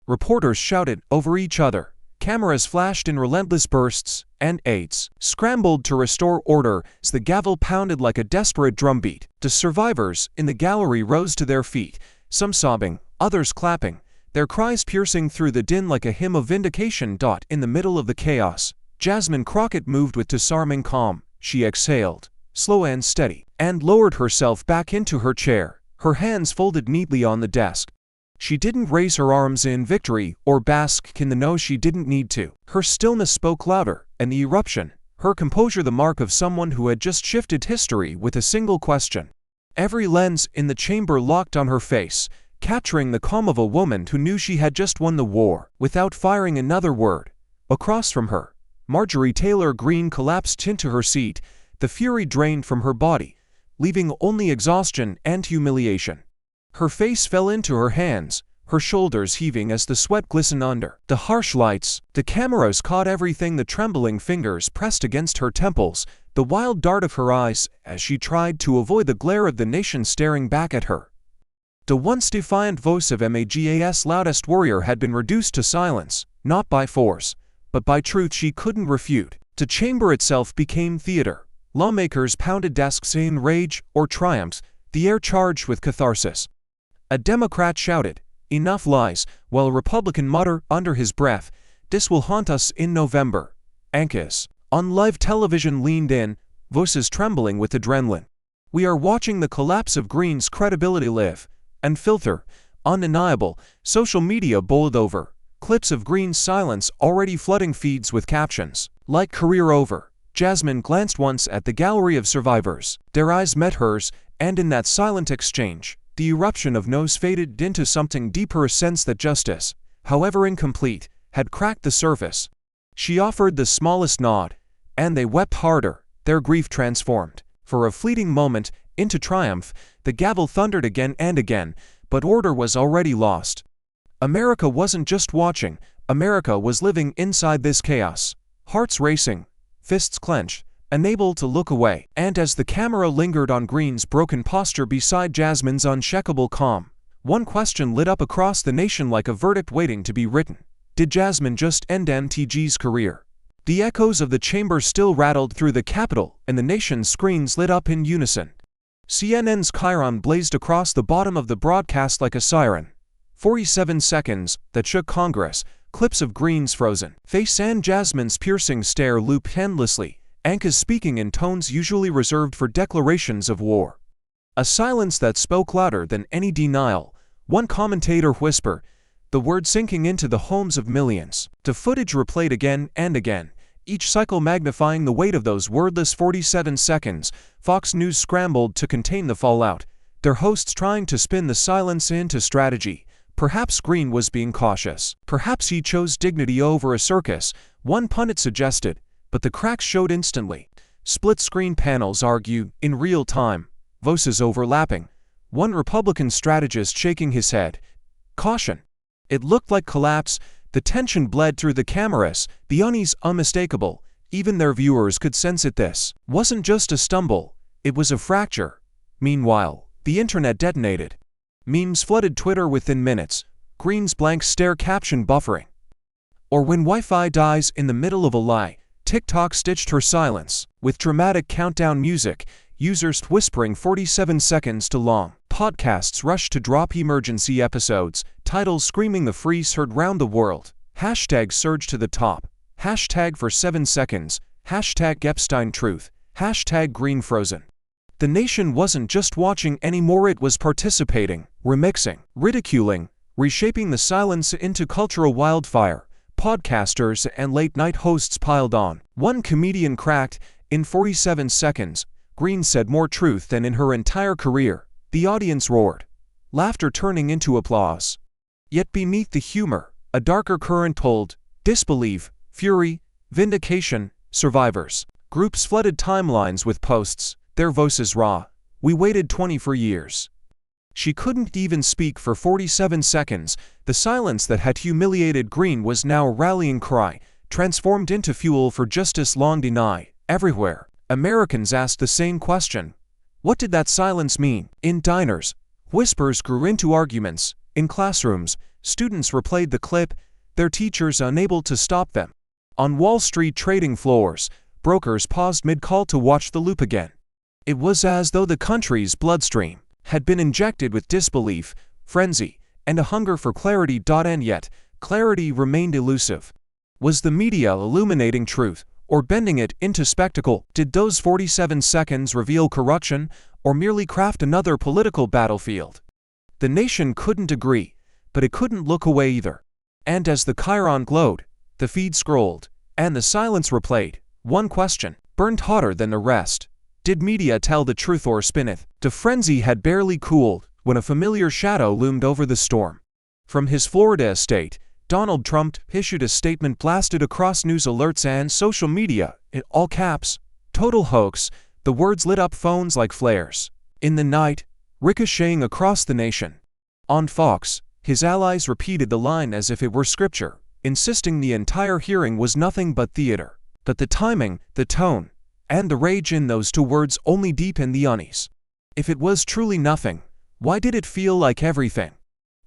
Reporters shouted over each other, cameras flashed in relentless bursts, and aides scrambled to restore order as the gavel pounded like a desperate drumbeat. The survivors in the gallery rose to their feet, some sobbing, others clapping, their cries piercing through the din like a hymn of vindication. In the middle of the chaos, Jasmine Crockett moved with disarming calm. She exhaled, slow and steady, and lowered herself back into her chair, her hands folded neatly on the desk. She didn't raise her arms in victory or bask in the no, she didn't need to. Her stillness spoke louder, and the eruption, her composure the mark of someone who had just shifted history with a single question. Every lens in the chamber locked on her face, capturing the calm of a woman who knew she had just won the war. Without firing another word, across from her, Marjorie Taylor Greene collapsed into her seat, the fury drained from her body, leaving only exhaustion and humiliation. Her face fell into her hands, her shoulders heaving as the sweat glistened under the harsh lights. The cameras caught everything: the trembling fingers pressed against her temples, the wild dart of her eyes as she tried to avoid the glare of the nation staring back at her. The once defiant voice of MAGA's loudest warrior had been reduced to silence, not by force, but by truth she couldn't refute. The chamber itself became theater. Lawmakers pounded desks in rage or triumph, the air charged with catharsis. A Democrat shouted, "Enough lies," while a Republican muttered under his breath, "This will haunt us in November." Anchors on live television leaned in, voices trembling with adrenaline. "We are watching the collapse of Greene's credibility live and filter, undeniable." Social media bowled over, clips of Greene's silence already flooding feeds with captions like "Career over." Jasmine glanced once at the gallery of survivors. Their eyes met hers, and in that silent exchange, the eruption of no's faded into something deeper, a sense that justice, however incomplete, had cracked the surface. She offered the smallest nod, and they wept harder, their grief transformed, for a fleeting moment, into triumph. The gavel thundered again and again, but order was already lost. America wasn't just watching, America was living inside this chaos, hearts racing, fists clenched, unable to look away. And as the camera lingered on Greene's broken posture beside Jasmine's unshakable calm, one question lit up across the nation like a verdict waiting to be written. Did Jasmine just end MTG's career? The echoes of the chamber still rattled through the Capitol, and the nation's screens lit up in unison. CNN's chyron blazed across the bottom of the broadcast like a siren. 47 seconds that shook Congress, clips of Greene's frozen face and Jasmine's piercing stare looped endlessly, anchors speaking in tones usually reserved for declarations of war. A silence that spoke louder than any denial. One commentator whispered, the word sinking into the homes of millions. The footage replayed again and again, each cycle magnifying the weight of those wordless 47 seconds. Fox News scrambled to contain the fallout, their hosts trying to spin the silence into strategy. Perhaps Greene was being cautious. Perhaps he chose dignity over a circus, one pundit suggested, but the cracks showed instantly. Split-screen panels argued in real time, voices overlapping. One Republican strategist shaking his head. Caution. It looked like collapse. The tension bled through the cameras, the unease unmistakable. Even their viewers could sense it. This wasn't just a stumble, it was a fracture. Meanwhile, the internet detonated. Memes flooded Twitter within minutes. Greene's blank stare caption buffering. Or when Wi-Fi dies in the middle of a lie, TikTok stitched her silence with dramatic countdown music, users whispering 47 seconds too long. Podcasts rushed to drop emergency episodes, titles screaming the freeze heard round the world. Hashtags surged to the top. Hashtag for 7 seconds. Hashtag Epstein truth. Hashtag Greene frozen. The nation wasn't just watching anymore, it was participating, remixing, ridiculing, reshaping the silence into cultural wildfire. Podcasters and late-night hosts piled on. One comedian cracked, "In 47 seconds, Greene said more truth than in her entire career." The audience roared, laughter turning into applause. Yet beneath the humor, a darker current told, disbelief, fury, vindication, survivors. Groups flooded timelines with posts, their voices raw. "We waited 24 years. She couldn't even speak for 47 seconds. The silence that had humiliated Greene was now a rallying cry, transformed into fuel for justice long denied. Everywhere, Americans asked the same question. What did that silence mean? In diners, whispers grew into arguments. In classrooms, students replayed the clip, their teachers unable to stop them. On Wall Street trading floors, brokers paused mid-call to watch the loop again. It was as though the country's bloodstream had been injected with disbelief, frenzy, and a hunger for clarity. And yet, clarity remained elusive. Was the media illuminating truth, or bending it into spectacle? Did those 47 seconds reveal corruption, or merely craft another political battlefield? The nation couldn't agree, but it couldn't look away either. And as the chyron glowed, the feed scrolled, and the silence replayed, one question burned hotter than the rest. Did media tell the truth or spin it? The frenzy had barely cooled when a familiar shadow loomed over the storm. From his Florida estate, Donald Trump issued a statement blasted across news alerts and social media, in all caps, "Total hoax." The words lit up phones like flares. In the night, ricocheting across the nation. On Fox, his allies repeated the line as if it were scripture, insisting the entire hearing was nothing but theater. But the timing, the tone, and the rage in those two words only deepened the unease. If it was truly nothing, why did it feel like everything?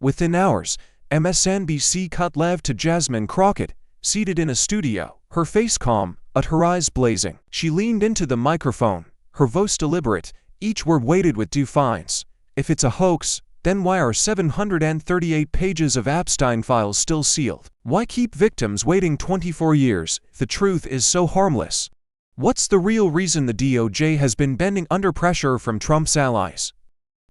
Within hours, MSNBC cut live to Jasmine Crockett, seated in a studio, her face calm, but her eyes blazing. She leaned into the microphone, her voice deliberate, each word weighted with defiance. If it's a hoax, then why are 738 pages of Epstein files still sealed? Why keep victims waiting 24 years if the truth is so harmless? What's the real reason the DOJ has been bending under pressure from Trump's allies?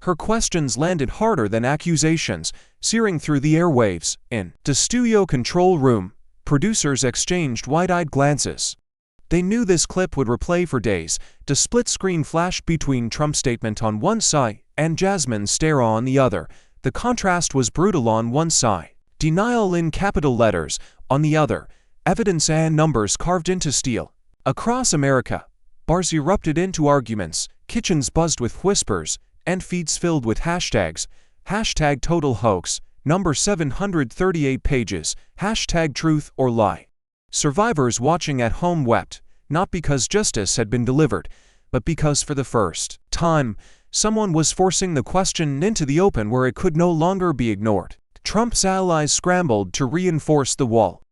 Her questions landed harder than accusations, searing through the airwaves. In the studio control room, producers exchanged wide-eyed glances. They knew this clip would replay for days. The split screen flashed between Trump's statement on one side and Jasmine's stare on the other. The contrast was brutal on one side, denial in capital letters, on the other, evidence and numbers carved into steel. Across America, bars erupted into arguments, kitchens buzzed with whispers, and feeds filled with hashtags. Hashtag total hoax, number 738 pages, hashtag truth or lie. Survivors watching at home wept, not because justice had been delivered, but because for the first time, someone was forcing the question into the open where it could no longer be ignored. Trump's allies scrambled to reinforce the wall.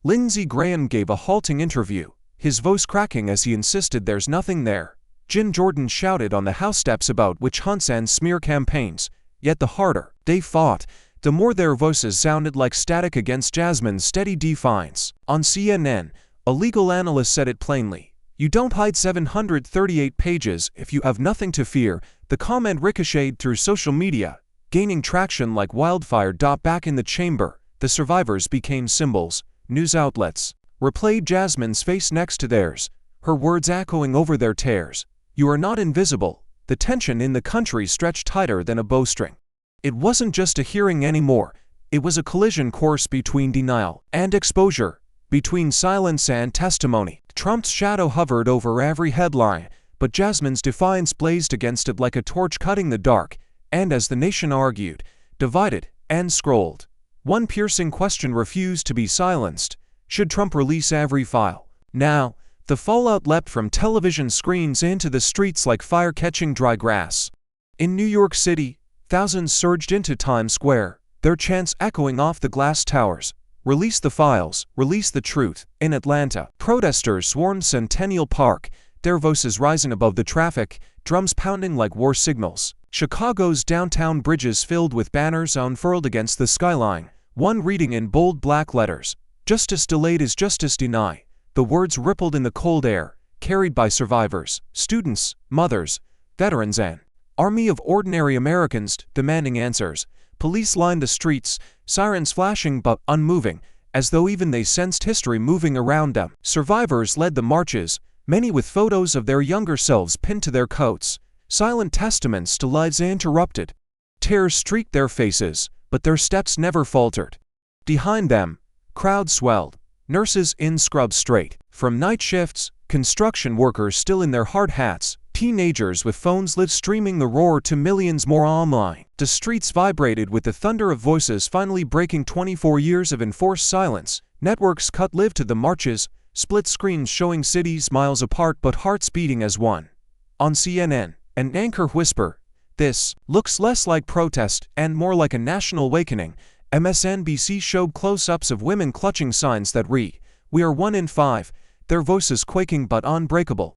Lindsey Graham gave a halting interview, his voice cracking as he insisted there's nothing there. Jim Jordan shouted on the House steps about witch hunts and smear campaigns, yet the harder they fought, the more their voices sounded like static against Jasmine's steady defiance. On CNN, a legal analyst said it plainly. You don't hide 738 pages if you have nothing to fear. The comment ricocheted through social media, gaining traction like wildfire. Back in the chamber, the survivors became symbols. News outlets replayed Jasmine's face next to theirs, her words echoing over their tears. You are not invisible. The tension in the country stretched tighter than a bowstring. It wasn't just a hearing anymore. It was a collision course between denial and exposure, between silence and testimony. Trump's shadow hovered over every headline, but Jasmine's defiance blazed against it like a torch cutting the dark. And as the nation argued, divided, and scrolled, one piercing question refused to be silenced. Should Trump release every file? Now, the fallout leapt from television screens into the streets like fire catching dry grass. In New York City, thousands surged into Times Square, their chants echoing off the glass towers. Release the files, release the truth. In Atlanta, protesters swarmed Centennial Park, their voices rising above the traffic, drums pounding like war signals. Chicago's downtown bridges filled with banners unfurled against the skyline, one reading in bold black letters, "Justice delayed is justice denied." The words rippled in the cold air, carried by survivors, students, mothers, veterans, and army of ordinary Americans demanding answers. Police lined the streets, sirens flashing but unmoving, as though even they sensed history moving around them. Survivors led the marches, many with photos of their younger selves pinned to their coats, silent testaments to lives interrupted. Tears streaked their faces, but their steps never faltered. Behind them, crowds swelled, nurses in scrubs straight from night shifts, construction workers still in their hard hats, teenagers with phones lit streaming the roar to millions more online. The streets vibrated with the thunder of voices finally breaking 24 years of enforced silence. Networks cut live to the marches, split screens showing cities miles apart but hearts beating as one. On CNN, an anchor whisper, "This looks less like protest and more like a national awakening." MSNBC showed close-ups of women clutching signs that read, "We are 1 in 5, their voices quaking but unbreakable.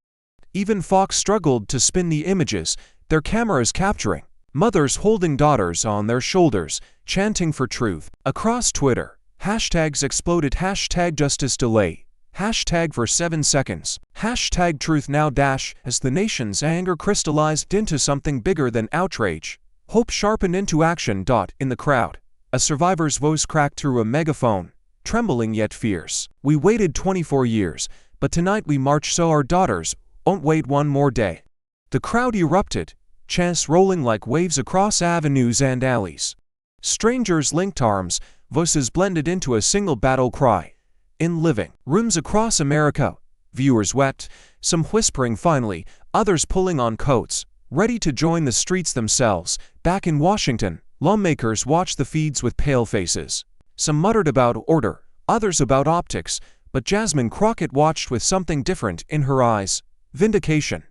Even Fox struggled to spin the images, their cameras capturing mothers holding daughters on their shoulders, chanting for truth. Across Twitter, hashtags exploded, hashtag justice delay, hashtag for 7 seconds, hashtag truth now dash. As the nation's anger crystallized into something bigger than outrage, hope sharpened into action. In the crowd, a survivor's voice cracked through a megaphone, trembling yet fierce. "We waited 24 years, but tonight we march so our daughters won't wait one more day." The crowd erupted, chants rolling like waves across avenues and alleys. Strangers linked arms, voices blended into a single battle cry. In living rooms across America, viewers wept, some whispering finally, others pulling on coats, ready to join the streets themselves. Back in Washington, lawmakers watched the feeds with pale faces. Some muttered about order, others about optics, but Jasmine Crockett watched with something different in her eyes: vindication.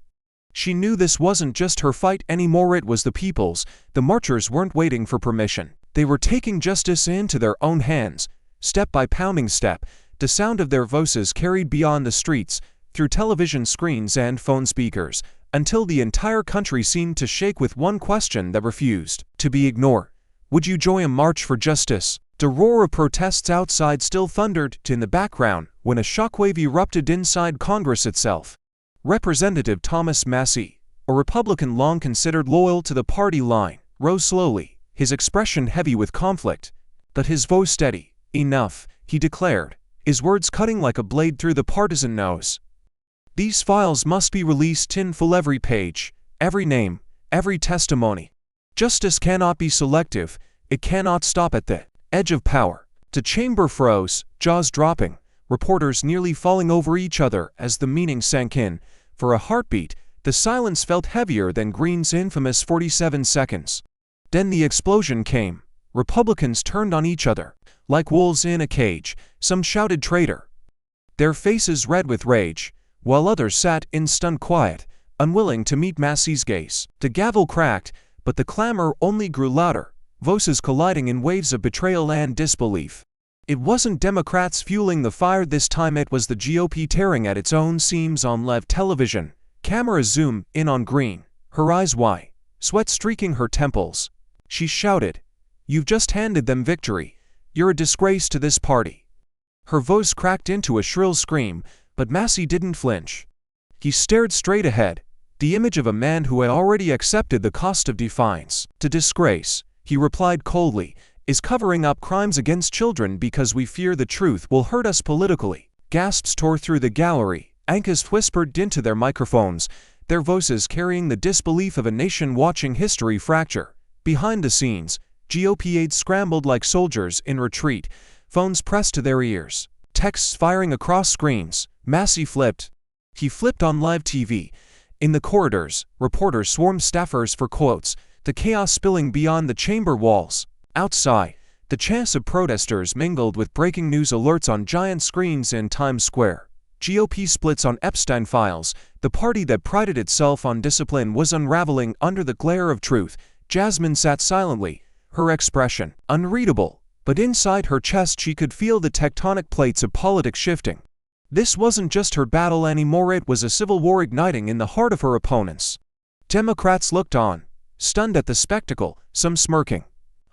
She knew this wasn't just her fight anymore, it was the people's. The marchers weren't waiting for permission. They were taking justice into their own hands, step by pounding step. The sound of their voices carried beyond the streets, through television screens and phone speakers, until the entire country seemed to shake with one question that refused to be ignored. Would you join a march for justice? The roar of protests outside still thundered in the background when a shockwave erupted inside Congress itself. Representative Thomas Massie, a Republican long considered loyal to the party line, rose slowly, his expression heavy with conflict, but his voice steady. "Enough," he declared, his words cutting like a blade through the partisan nose. "These files must be released in full, every page, every name, every testimony. Justice cannot be selective, it cannot stop at the edge of power." The chamber froze, jaws dropping, reporters nearly falling over each other as the meaning sank in. For a heartbeat, the silence felt heavier than Greene's infamous 47 seconds. Then the explosion came. Republicans turned on each other. Like wolves in a cage, some shouted traitor, their faces red with rage, while others sat in stunned quiet, unwilling to meet Massie's gaze. The gavel cracked, but the clamor only grew louder, voices colliding in waves of betrayal and disbelief. It wasn't Democrats fueling the fire this time, it was the GOP tearing at its own seams. On live television, cameras zoomed in on Greene, her eyes wide, sweat streaking her temples. She shouted, "You've just handed them victory. You're a disgrace to this party." Her voice cracked into a shrill scream, but Massie didn't flinch. He stared straight ahead, the image of a man who had already accepted the cost of defiance. "To disgrace," he replied coldly, "is covering up crimes against children because we fear the truth will hurt us politically." Gasps tore through the gallery. Anchors whispered into their microphones, their voices carrying the disbelief of a nation watching history fracture. Behind the scenes, GOP aides scrambled like soldiers in retreat, phones pressed to their ears, texts firing across screens. Massie flipped. He flipped on live TV. In the corridors, reporters swarmed staffers for quotes, the chaos spilling beyond the chamber walls. Outside, the chants of protesters mingled with breaking news alerts on giant screens in Times Square. GOP splits on Epstein files. The party that prided itself on discipline was unraveling under the glare of truth. Jasmine sat silently, her expression unreadable, But inside her chest she could feel the tectonic plates of politics shifting. This wasn't just her battle anymore, it was a civil war igniting in the heart of her opponents. Democrats looked on, stunned at the spectacle, some smirking,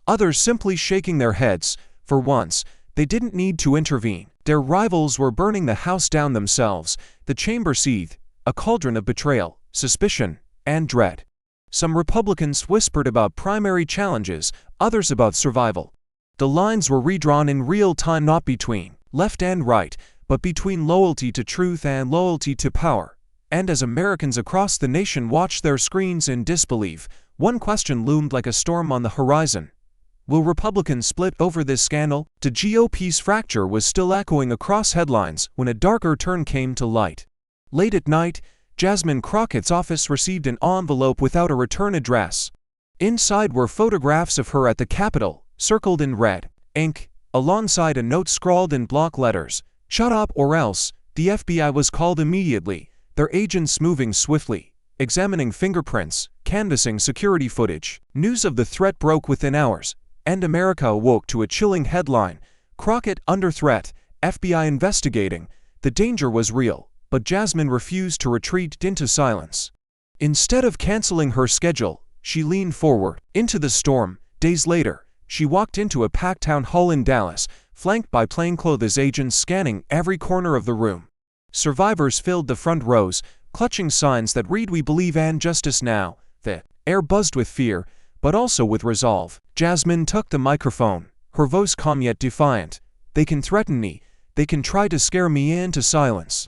others simply shaking their heads. For once, they didn't need to intervene. Their rivals were burning the House down themselves. The chamber seethed, a cauldron of betrayal, suspicion, and dread. Some Republicans whispered about primary challenges, others about survival. The lines were redrawn in real time, not between left and right, but between loyalty to truth and loyalty to power. And as Americans across the nation watched their screens in disbelief, one question loomed like a storm on the horizon. Will Republicans split over this scandal? The GOP's fracture was still echoing across headlines when a darker turn came to light. Late at night, Jasmine Crockett's office received an envelope without a return address. Inside were photographs of her at the Capitol, circled in red ink, alongside a note scrawled in block letters, "Shut up or else." The FBI was called immediately, their agents moving swiftly, examining fingerprints, canvassing security footage. News of the threat broke within hours, and America awoke to a chilling headline: Crockett under threat, FBI investigating. The danger was real, but Jasmine refused to retreat into silence. Instead of canceling her schedule, she leaned forward into the storm. Days later, she walked into a packed town hall in Dallas, flanked by plainclothes agents scanning every corner of the room. Survivors filled the front rows, clutching signs that read, "We believe and justice now." The air buzzed with fear, but also with resolve. Jasmine took the microphone, her voice calm yet defiant. "They can threaten me, they can try to scare me into silence.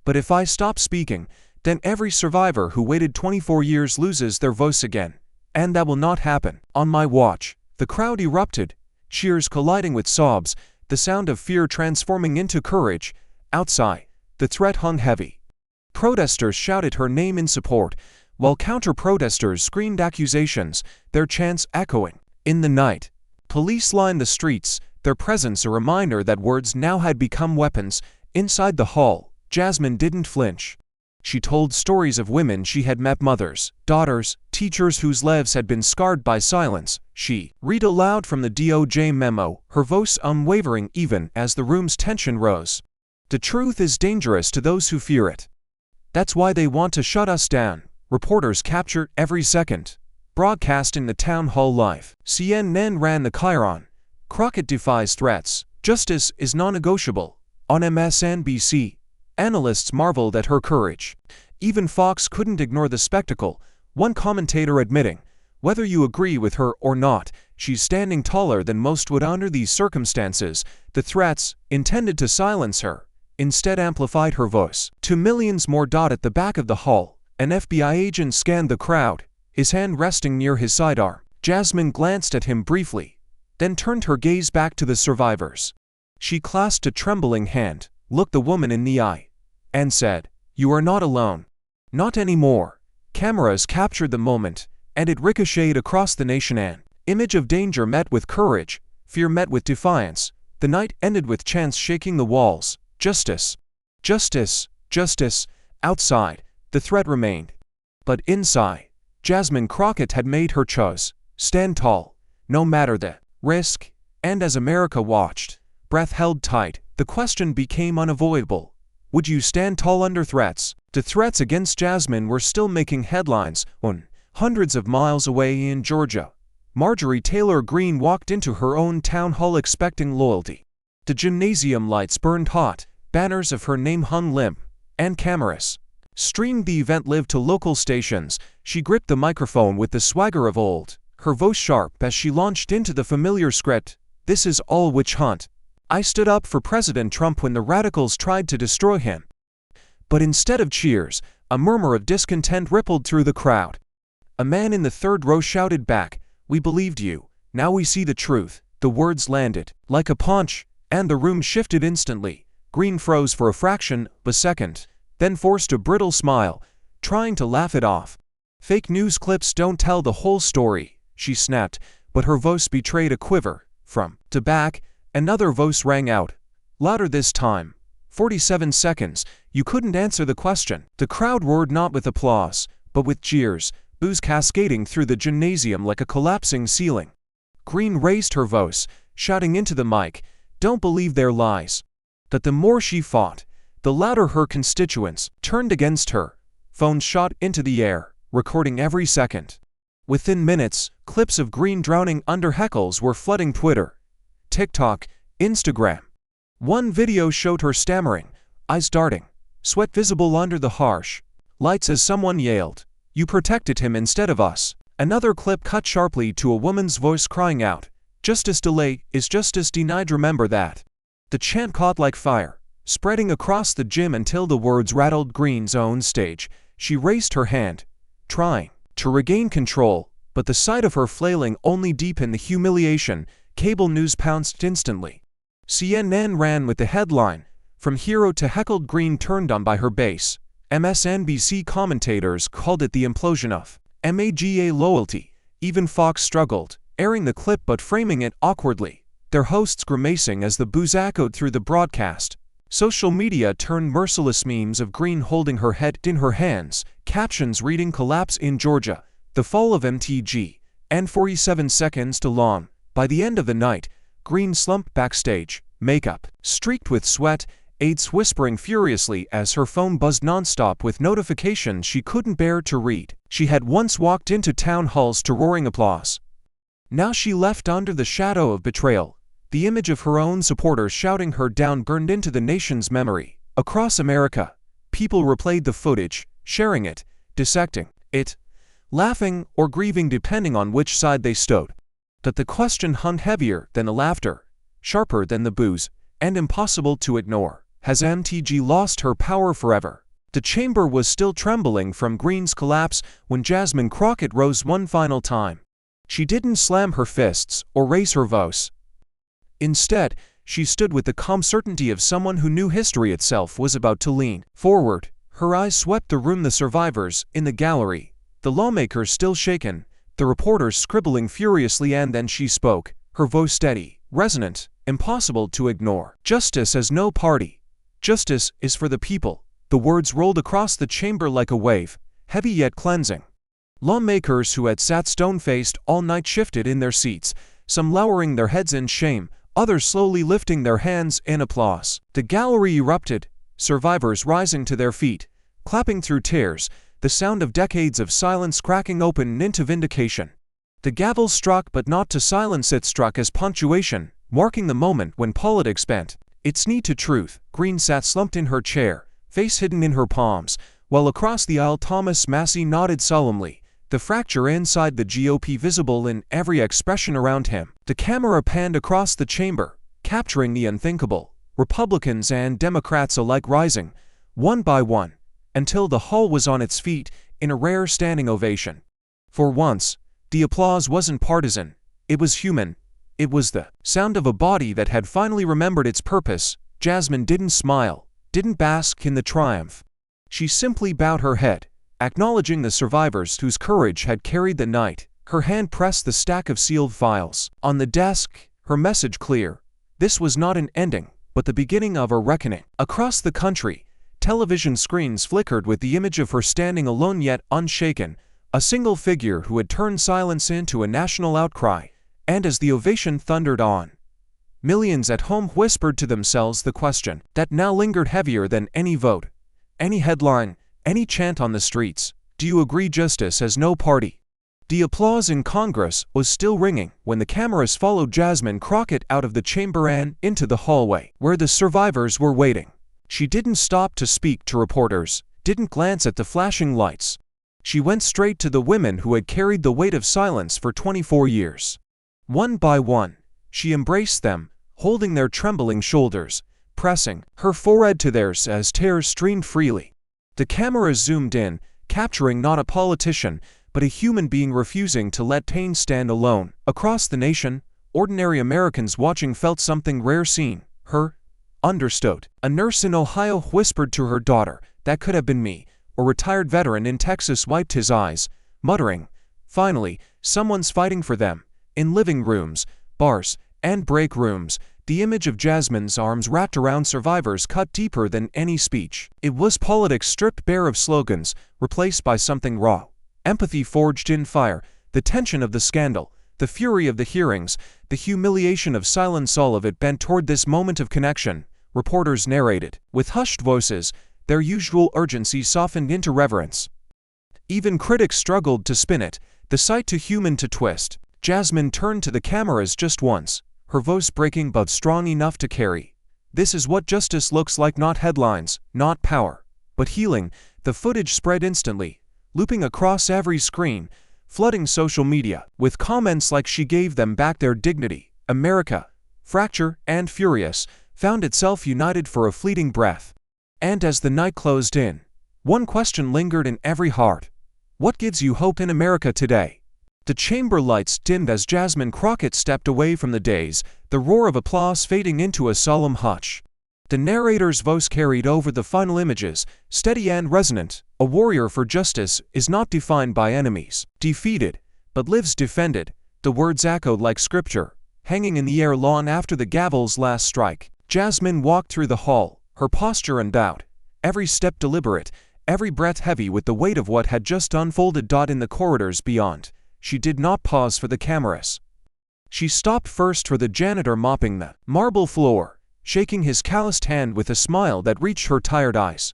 But if I stop speaking, then every survivor who waited 24 years loses their voice again. And that will not happen on my watch." The crowd erupted, cheers colliding with sobs, the sound of fear transforming into courage. Outside, the threat hung heavy. Protesters shouted her name in support, while counter-protesters screamed accusations, their chants echoing. In the night, police lined the streets, their presence a reminder that words now had become weapons. Inside the hall, Jasmine didn't flinch. She told stories of women she had met, mothers, daughters, teachers whose lives had been scarred by silence. She read aloud from the DOJ memo, her voice unwavering even as the room's tension rose. "The truth is dangerous to those who fear it. That's why they want to shut us down." Reporters captured every second, broadcasting the town hall live. CNN ran the chyron. "Crockett defies threats. Justice is non-negotiable." On MSNBC, analysts marveled at her courage. Even Fox couldn't ignore the spectacle, one commentator admitting, "Whether you agree with her or not, she's standing taller than most would under these circumstances." The threats, intended to silence her, instead amplified her voice. 2 millions more. At the back of the hall, an FBI agent scanned the crowd, his hand resting near his sidearm. Jasmine glanced at him briefly, then turned her gaze back to the survivors. She clasped a trembling hand, looked the woman in the eye, and said, "You are not alone." Not anymore. Cameras captured the moment, and it ricocheted across the nation. An image of danger met with courage, fear met with defiance. The night ended with chants shaking the walls. Justice. Justice. Justice. Outside, the threat remained. But inside, Jasmine Crockett had made her choice. Stand tall, no matter the risk. And as America watched, breath held tight, the question became unavoidable. Would you stand tall under threats? The threats against Jasmine were still making headlines. Hundreds of miles away in Georgia, Marjorie Taylor Greene walked into her own town hall expecting loyalty. The gymnasium lights burned hot, banners of her name hung limp, and cameras streamed. The event lived to local stations. She gripped the microphone with the swagger of old, her voice sharp as she launched into the familiar script. "This is all witch hunt. I stood up for President Trump when the radicals tried to destroy him." But instead of cheers, a murmur of discontent rippled through the crowd. A man in the third row shouted back, "We believed you, now we see the truth." The words landed like a punch, and the room shifted instantly. Greene froze for a fraction of a second, then forced a brittle smile, trying to laugh it off. "Fake news clips don't tell the whole story," she snapped, but her voice betrayed a quiver. From the back, another voice rang out, louder this time. 47 seconds, you couldn't answer the question. The crowd roared not with applause, but with jeers, booze cascading through the gymnasium like a collapsing ceiling. Greene raised her voice, shouting into the mic, "Don't believe their lies." That the more she fought, the louder her constituents turned against her. Phones shot into the air, recording every second. Within minutes, clips of Greene drowning under heckles were flooding Twitter, TikTok, Instagram. One video showed her stammering, eyes darting, sweat visible under the harsh lights as someone yelled, "You protected him instead of us." Another clip cut sharply to a woman's voice crying out, "Justice delayed is justice denied, remember that." The chant caught like fire, spreading across the gym until the words rattled Greene's own stage. She raised her hand, trying to regain control, but the sight of her flailing only deepened the humiliation. Cable news pounced instantly. CNN ran with the headline, "From hero to heckled, Greene turned on by her base." MSNBC commentators called it the implosion of MAGA loyalty. Even Fox struggled, airing the clip but framing it awkwardly, their hosts grimacing as the boos echoed through the broadcast. Social media turned merciless memes of Greene holding her head in her hands, captions reading "Collapse in Georgia, the fall of MTG," and 47 seconds to long. By the end of the night, Greene slumped backstage, makeup streaked with sweat, aides whispering furiously as her phone buzzed nonstop with notifications she couldn't bear to read. She had once walked into town halls to roaring applause. Now she left under the shadow of betrayal. The image of her own supporters shouting her down burned into the nation's memory. Across America, people replayed the footage, sharing it, dissecting it, laughing or grieving depending on which side they stood. That the question hung heavier than the laughter, sharper than the boos, and impossible to ignore. Has MTG lost her power forever? The chamber was still trembling from Greene's collapse when Jasmine Crockett rose one final time. She didn't slam her fists or raise her voice. Instead, she stood with the calm certainty of someone who knew history itself was about to lean forward. Her eyes swept the room, the survivors in the gallery, the lawmakers still shaken, the reporters scribbling furiously, and then she spoke, her voice steady, resonant, impossible to ignore. "Justice has no party. Justice is for the people." The words rolled across the chamber like a wave, heavy yet cleansing. Lawmakers who had sat stone-faced all night shifted in their seats, some lowering their heads in shame, others slowly lifting their hands in applause. The gallery erupted, survivors rising to their feet, clapping through tears, the sound of decades of silence cracking open into vindication. The gavel struck, but not to silence, it struck as punctuation, marking the moment when politics bent its knee to truth. Greene sat slumped in her chair, face hidden in her palms, while across the aisle Thomas Massie nodded solemnly, the fracture inside the GOP visible in every expression around him. The camera panned across the chamber, capturing the unthinkable, Republicans and Democrats alike rising, one by one, until the hall was on its feet in a rare standing ovation. For once, the applause wasn't partisan, it was human. It was the sound of a body that had finally remembered its purpose. Jasmine didn't smile, didn't bask in the triumph. She simply bowed her head, acknowledging the survivors whose courage had carried the night. Her hand pressed the stack of sealed files on the desk, her message clear. This was not an ending, but the beginning of a reckoning. Across the country, television screens flickered with the image of her standing alone yet unshaken, a single figure who had turned silence into a national outcry. And as the ovation thundered on, millions at home whispered to themselves the question that now lingered heavier than any vote, any headline, any chant on the streets: do you agree justice has no party? The applause in Congress was still ringing when the cameras followed Jasmine Crockett out of the chamber and into the hallway where the survivors were waiting. She didn't stop to speak to reporters, didn't glance at the flashing lights. She went straight to the women who had carried the weight of silence for 24 years. One by one, she embraced them, holding their trembling shoulders, pressing her forehead to theirs as tears streamed freely. The cameras zoomed in, capturing not a politician, but a human being refusing to let pain stand alone. Across the nation, ordinary Americans watching felt something rare seen, her, understood. A nurse in Ohio whispered to her daughter, "That could have been me." A retired veteran in Texas wiped his eyes, muttering, "Finally, someone's fighting for them." In living rooms, bars, and break rooms, the image of Jasmine's arms wrapped around survivors cut deeper than any speech. It was politics stripped bare of slogans, replaced by something raw. Empathy forged in fire, the tension of the scandal, The fury of the hearings, the humiliation of silence, all of it bent toward this moment of connection, reporters narrated. With hushed voices, their usual urgency softened into reverence. Even critics struggled to spin it, the sight too human to twist. Jasmine turned to the cameras just once, her voice breaking but strong enough to carry. This is what justice looks like, not headlines, not power, but healing. The footage spread instantly, looping across every screen, flooding social media with comments like she gave them back their dignity. America, fractured and furious, found itself united for a fleeting breath. And as the night closed in, one question lingered in every heart. What gives you hope in America today? The chamber lights dimmed as Jasmine Crockett stepped away from the dais, the roar of applause fading into a solemn hush. The narrator's voice carried over the final images, steady and resonant. A warrior for justice is not defined by enemies, defeated, but lives defended. The words echoed like scripture, hanging in the air long after the gavel's last strike. Jasmine walked through the hall, her posture unbowed, every step deliberate, every breath heavy with the weight of what had just unfolded. In the corridors beyond, she did not pause for the cameras. She stopped first for the janitor mopping the marble floor, shaking his calloused hand with a smile that reached her tired eyes.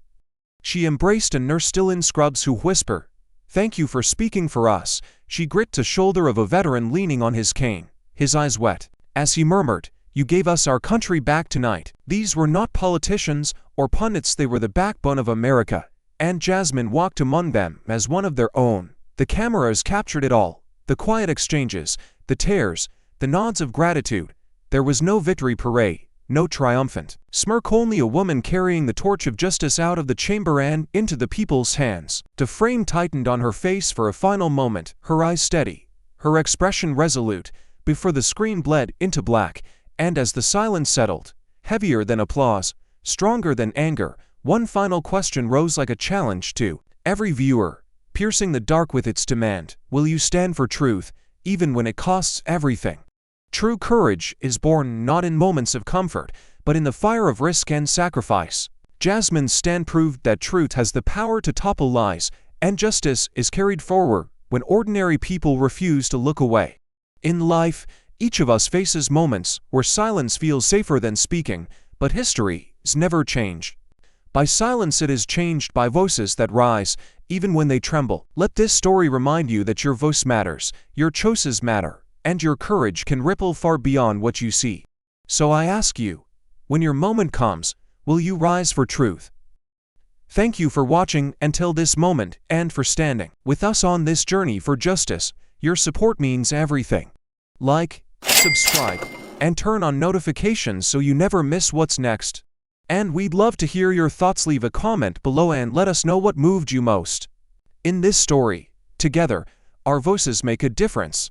She embraced a nurse still in scrubs who whispered, "Thank you for speaking for us." She gripped the shoulder of a veteran leaning on his cane, his eyes wet, as he murmured, "You gave us our country back tonight." These were not politicians or pundits, they were the backbone of America, and Jasmine walked among them as one of their own. The cameras captured it all, the quiet exchanges, the tears, the nods of gratitude. There was no victory parade, no triumphant smirk, only a woman carrying the torch of justice out of the chamber and into the people's hands. The frame tightened on her face for a final moment, her eyes steady, her expression resolute, before the screen bled into black. And as the silence settled, heavier than applause, stronger than anger, one final question rose like a challenge to every viewer, piercing the dark with its demand. Will you stand for truth, even when it costs everything? True courage is born not in moments of comfort, but in the fire of risk and sacrifice. Jasmine's stand proved that truth has the power to topple lies, and justice is carried forward when ordinary people refuse to look away. In life, each of us faces moments where silence feels safer than speaking, but history is never changed by silence. It is changed by voices that rise, even when they tremble. Let this story remind you that your voice matters, your choices matter, and your courage can ripple far beyond what you see. So I ask you, when your moment comes, will you rise for truth? Thank you for watching until this moment and for standing with us on this journey for justice. Your support means everything. Like, subscribe, and turn on notifications so you never miss what's next. And we'd love to hear your thoughts. Leave a comment below and let us know what moved you most in this story. Together, our voices make a difference.